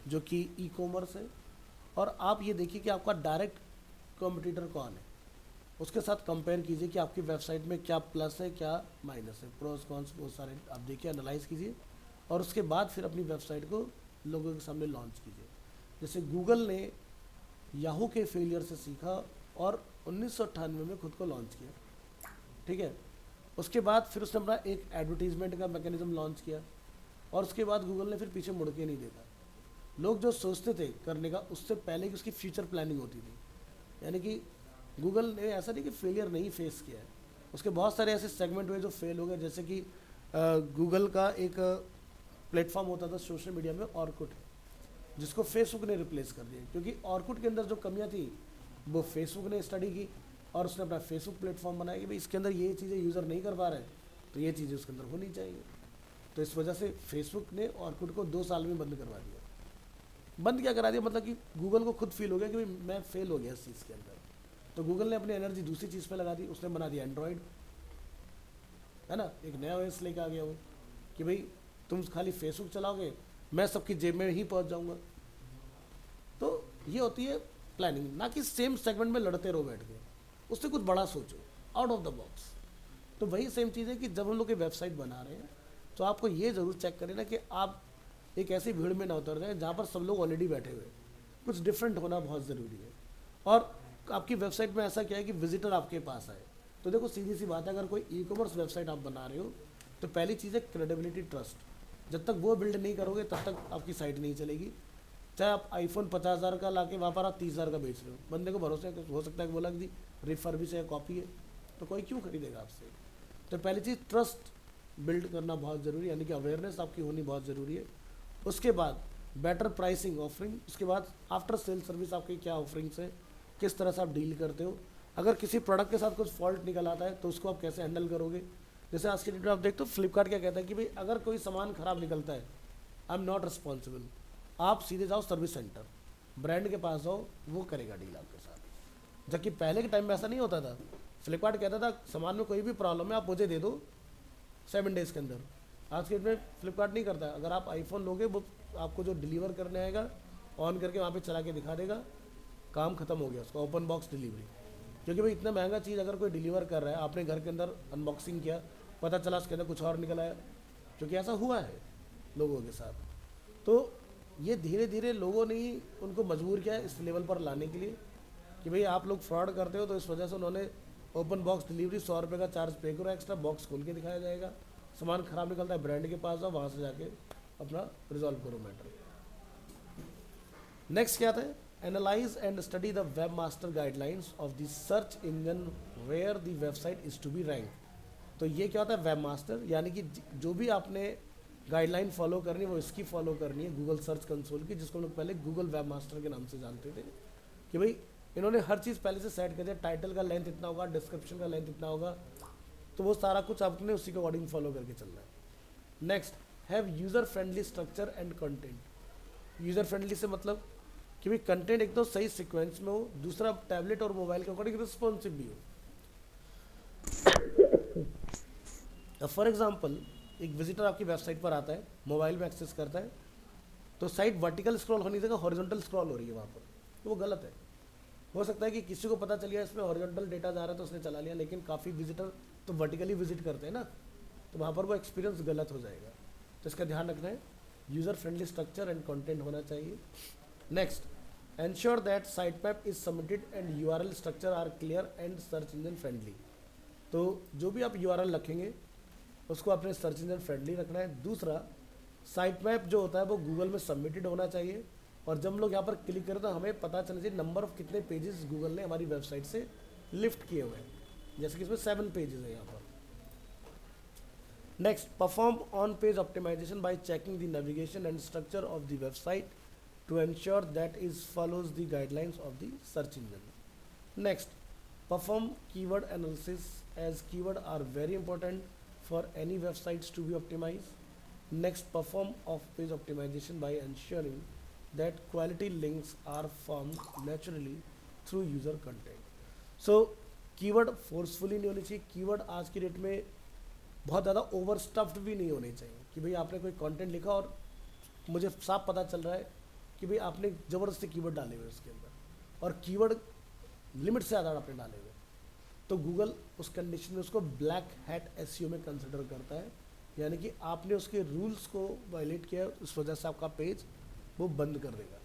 जो कि e commerce है, और आप ये देखिए कि आपका डायरेक्ट कॉम्पिटिटर कौन है, उसके साथ कंपेयर कीजिए कि आपकी वेबसाइट में क्या प्लस है क्या माइनस है, प्रोस कॉन्स बहुत सारे आप देखिए, एनालाइज कीजिए, और उसके बाद फिर अपनी वेबसाइट को लोगों के सामने लॉन्च कीजिए. जैसे गूगल ने याहू के फेलियर से सीखा और 1998 में खुद को लॉन्च किया, ठीक है. उसके बाद फिर उसने अपना एक एडवर्टीजमेंट का मैकेनिज्म लॉन्च किया, और उसके बाद गूगल ने फिर पीछे मुड़ के नहीं देखा. लोग जो सोचते थे करने का, उससे पहले की उसकी फ्यूचर प्लानिंग होती थी. यानी कि गूगल ने ऐसा नहीं कि फेलियर नहीं फेस किया है, उसके बहुत सारे ऐसे सेगमेंट हुए जो फेल हो गए. जैसे कि गूगल का एक प्लेटफॉर्म होता था सोशल मीडिया में, ऑर्कुट, जिसको फेसबुक ने रिप्लेस कर दिया, क्योंकि ऑर्कुट के अंदर जो कमियां थी वो फेसबुक ने स्टडी की, और उसने अपना फेसबुक प्लेटफॉर्म बनाया कि भाई इसके अंदर ये चीज़ें यूज़र नहीं कर पा रहे, तो ये चीज़ें उसके अंदर होनी चाहिए. तो इस वजह से फेसबुक ने ऑर्कुट को 2 साल में बंद करवा दिया. बंद क्या करा दिया, मतलब कि गूगल को खुद फील हो गया कि भाई मैं फेल हो गया इस चीज़ के अंदर, तो गूगल ने अपनी एनर्जी दूसरी चीज़ पर लगा दी. उसने बना दिया एंड्रॉयड, है ना, एक नया ओएस लेके आ गया वो, कि भाई तुम खाली फेसबुक चलाओगे, मैं सबकी जेब में ही पहुंच जाऊंगा. तो ये होती है प्लानिंग, ना कि सेम सेगमेंट में लड़ते रहो बैठ के, उससे कुछ बड़ा सोचो, आउट ऑफ द बॉक्स. तो वही सेम चीज़ है कि जब हम लोग एक वेबसाइट बना रहे हैं, तो आपको ये ज़रूर चेक करें ना कि आप एक ऐसी भीड़ में ना उतर जाए जहाँ पर सब लोग ऑलरेडी बैठे हुए. कुछ डिफरेंट होना बहुत ज़रूरी है. और आपकी वेबसाइट में ऐसा क्या है कि विजिटर आपके पास आए, तो देखो सीधी सी बात है, अगर कोई ई कॉमर्स वेबसाइट आप बना रहे हो, तो पहली चीज़ है क्रेडिबिलिटी, ट्रस्ट. जब तक वो बिल्ड नहीं करोगे तब तक आपकी साइट नहीं चलेगी. चाहे आप आईफोन 50,000 का लाके वहाँ पर आप 30,000 का बेच रहे हो, बंदे को भरोसा है, हो सकता है कि बोला कि रिफर्बिश है, कॉपी है, तो कोई क्यों खरीदेगा आपसे. तो पहली चीज़ ट्रस्ट बिल्ड करना बहुत ज़रूरी है, यानी कि अवेयरनेस आपकी होनी बहुत ज़रूरी है. उसके बाद बेटर प्राइसिंग ऑफरिंग, उसके बाद आफ्टर सेल सर्विस आपकी क्या ऑफरिंग्स है, किस तरह से आप डील करते हो, अगर किसी प्रोडक्ट के साथ कुछ फॉल्ट निकल आता है तो उसको आप कैसे हैंडल करोगे। जैसे आज की डेट में आप देखते हो फ्लिपकार्ट क्या कहता है कि भाई अगर कोई सामान खराब निकलता है आई एम नॉट रिस्पॉन्सिबल, आप सीधे जाओ सर्विस सेंटर, ब्रांड के पास जाओ, वो करेगा डील आपके साथ। जबकि पहले के टाइम में ऐसा नहीं होता था। फ्लिपकार्ट कहता था सामान में कोई भी प्रॉब्लम है आप मुझे दे दो 7 डेज़ के अंदर। आज के डेट में फ्लिपकार्ट नहीं करता। अगर आप आईफोन लोगे वो आपको जो डिलीवर करने आएगा ऑन करके वहाँ पे चला के दिखा देगा, काम खत्म हो गया उसका, ओपन बॉक्स डिलीवरी। क्योंकि भाई इतना महंगा चीज़ अगर कोई डिलीवर कर रहा है, आपने घर के अंदर अनबॉक्सिंग किया, पता चला उसके अंदर कुछ और निकल आया, क्योंकि ऐसा हुआ है लोगों के साथ। तो ये धीरे धीरे लोगों ने ही उनको मजबूर किया इस लेवल पर लाने के लिए कि भाई आप लोग फ्रॉड करते हो, तो इस वजह से उन्होंने ओपन बॉक्स डिलीवरी 100 रुपये का चार्ज पे करो एक्स्ट्रा, बॉक्स खोल के दिखाया जाएगा, सामान खराब निकलता है ब्रांड के पास जाओ, वहाँ से जाके अपना रिजॉल्व करो मैटर। नेक्स्ट क्या था, analyse and study the web master guidelines of the search engine where the website is to be rank. तो ये क्या होता है वेब मास्टर, यानी कि जो भी आपने गाइडलाइन फॉलो करनी है वो इसकी फॉलो करनी है गूगल सर्च कंसोल की, जिसको हम लोग पहले गूगल वेब मास्टर के नाम से जानते थे। कि भाई इन्होंने हर चीज़ पहले से सेट कर दिया, टाइटल का लेंथ इतना होगा, डिस्क्रिप्शन का लेंथ इतना होगा, तो वो सारा कुछ आपने उसी के अकॉर्डिंग फॉलो करके चलना है। Next, have user friendly structure and content. User friendly से मतलब कि भाई कंटेंट एकदम सही सीक्वेंस में हो, दूसरा टैबलेट और मोबाइल के अकॉर्डिंग रिस्पॉन्सिव भी हो। फॉर एग्जाम्पल एक विजिटर आपकी वेबसाइट पर आता है, मोबाइल में एक्सेस करता है, तो साइट वर्टिकल स्क्रॉल होने की जगह हॉरिजॉन्टल स्क्रॉल हो रही है वहाँ पर, तो वो गलत है। हो सकता है कि किसी को पता चल गया इसमें हॉरिजॉन्टल डेटा जा रहा है तो उसने चला लिया, लेकिन काफ़ी विजिटर तो वर्टिकली विजिट करते हैं ना, तो वहाँ पर वो एक्सपीरियंस गलत हो जाएगा। तो इसका ध्यान रखना है, user friendly structure and content होना चाहिए। Next, ensure that site map is submitted and URL structure are clear and search engine friendly. तो जो भी आप यूआरएल रखेंगे उसको अपने सर्च इंजन फ्रेंडली रखना है। दूसरा, साइट मैप जो होता है वो गूगल में सबमिटेड होना चाहिए, और जब हम लोग यहाँ पर क्लिक करें तो हमें पता चलना चाहिए नंबर ऑफ कितने पेजेस गूगल ने हमारी वेबसाइट से लिफ्ट किए हुए हैं, जैसे कि इसमें 7 पेजेस है यहाँ पर। Next, perform on page optimisation by checking the navigation and structure of the website to ensure that is follows the guidelines of the search engine. Next, perform keyword analysis as keyword are very important for any websites to be optimized. Next, perform off-page optimization by ensuring that quality links are formed naturally through user content. So, keyword forcefully नहीं होनी चाहिए। Keyword आज की date में बहुत ज़्यादा over stuffed भी नहीं होने चाहिए कि भाई आपने कोई कंटेंट लिखा और मुझे साफ पता चल रहा है कि भाई आपने ज़बरदस्ती कीवर्ड डाले हुए उसके अंदर, और कीवर्ड लिमिट से ज़्यादा आपने डाले हुए, तो गूगल उस कंडीशन में उसको ब्लैक हैट एसईओ में कंसिडर करता है, यानी कि आपने उसके रूल्स को वायलेट किया, उस वजह से आपका पेज वो बंद कर देगा।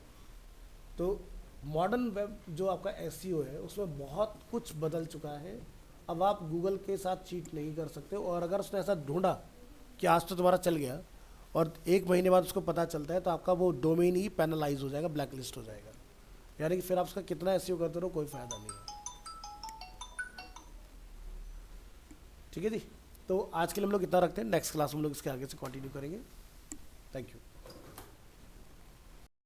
तो मॉडर्न वेब जो आपका एसईओ है उसमें बहुत कुछ बदल चुका है। अब आप गूगल के साथ चीट नहीं कर सकते, और अगर उसने ऐसा ढूंढा कि आज तो तुम्हारा चल गया और 1 महीने बाद उसको पता चलता है, तो आपका वो डोमेन ही पेनलाइज हो जाएगा, ब्लैक लिस्ट हो जाएगा, यानी कि फिर आप उसका कितना एसईओ करते रहो कोई फ़ायदा नहीं है। ठीक है जी, तो आज के लिए हम लोग इतना रखते हैं, नेक्स्ट क्लास में हम लोग इसके आगे से कंटिन्यू करेंगे। Thank you.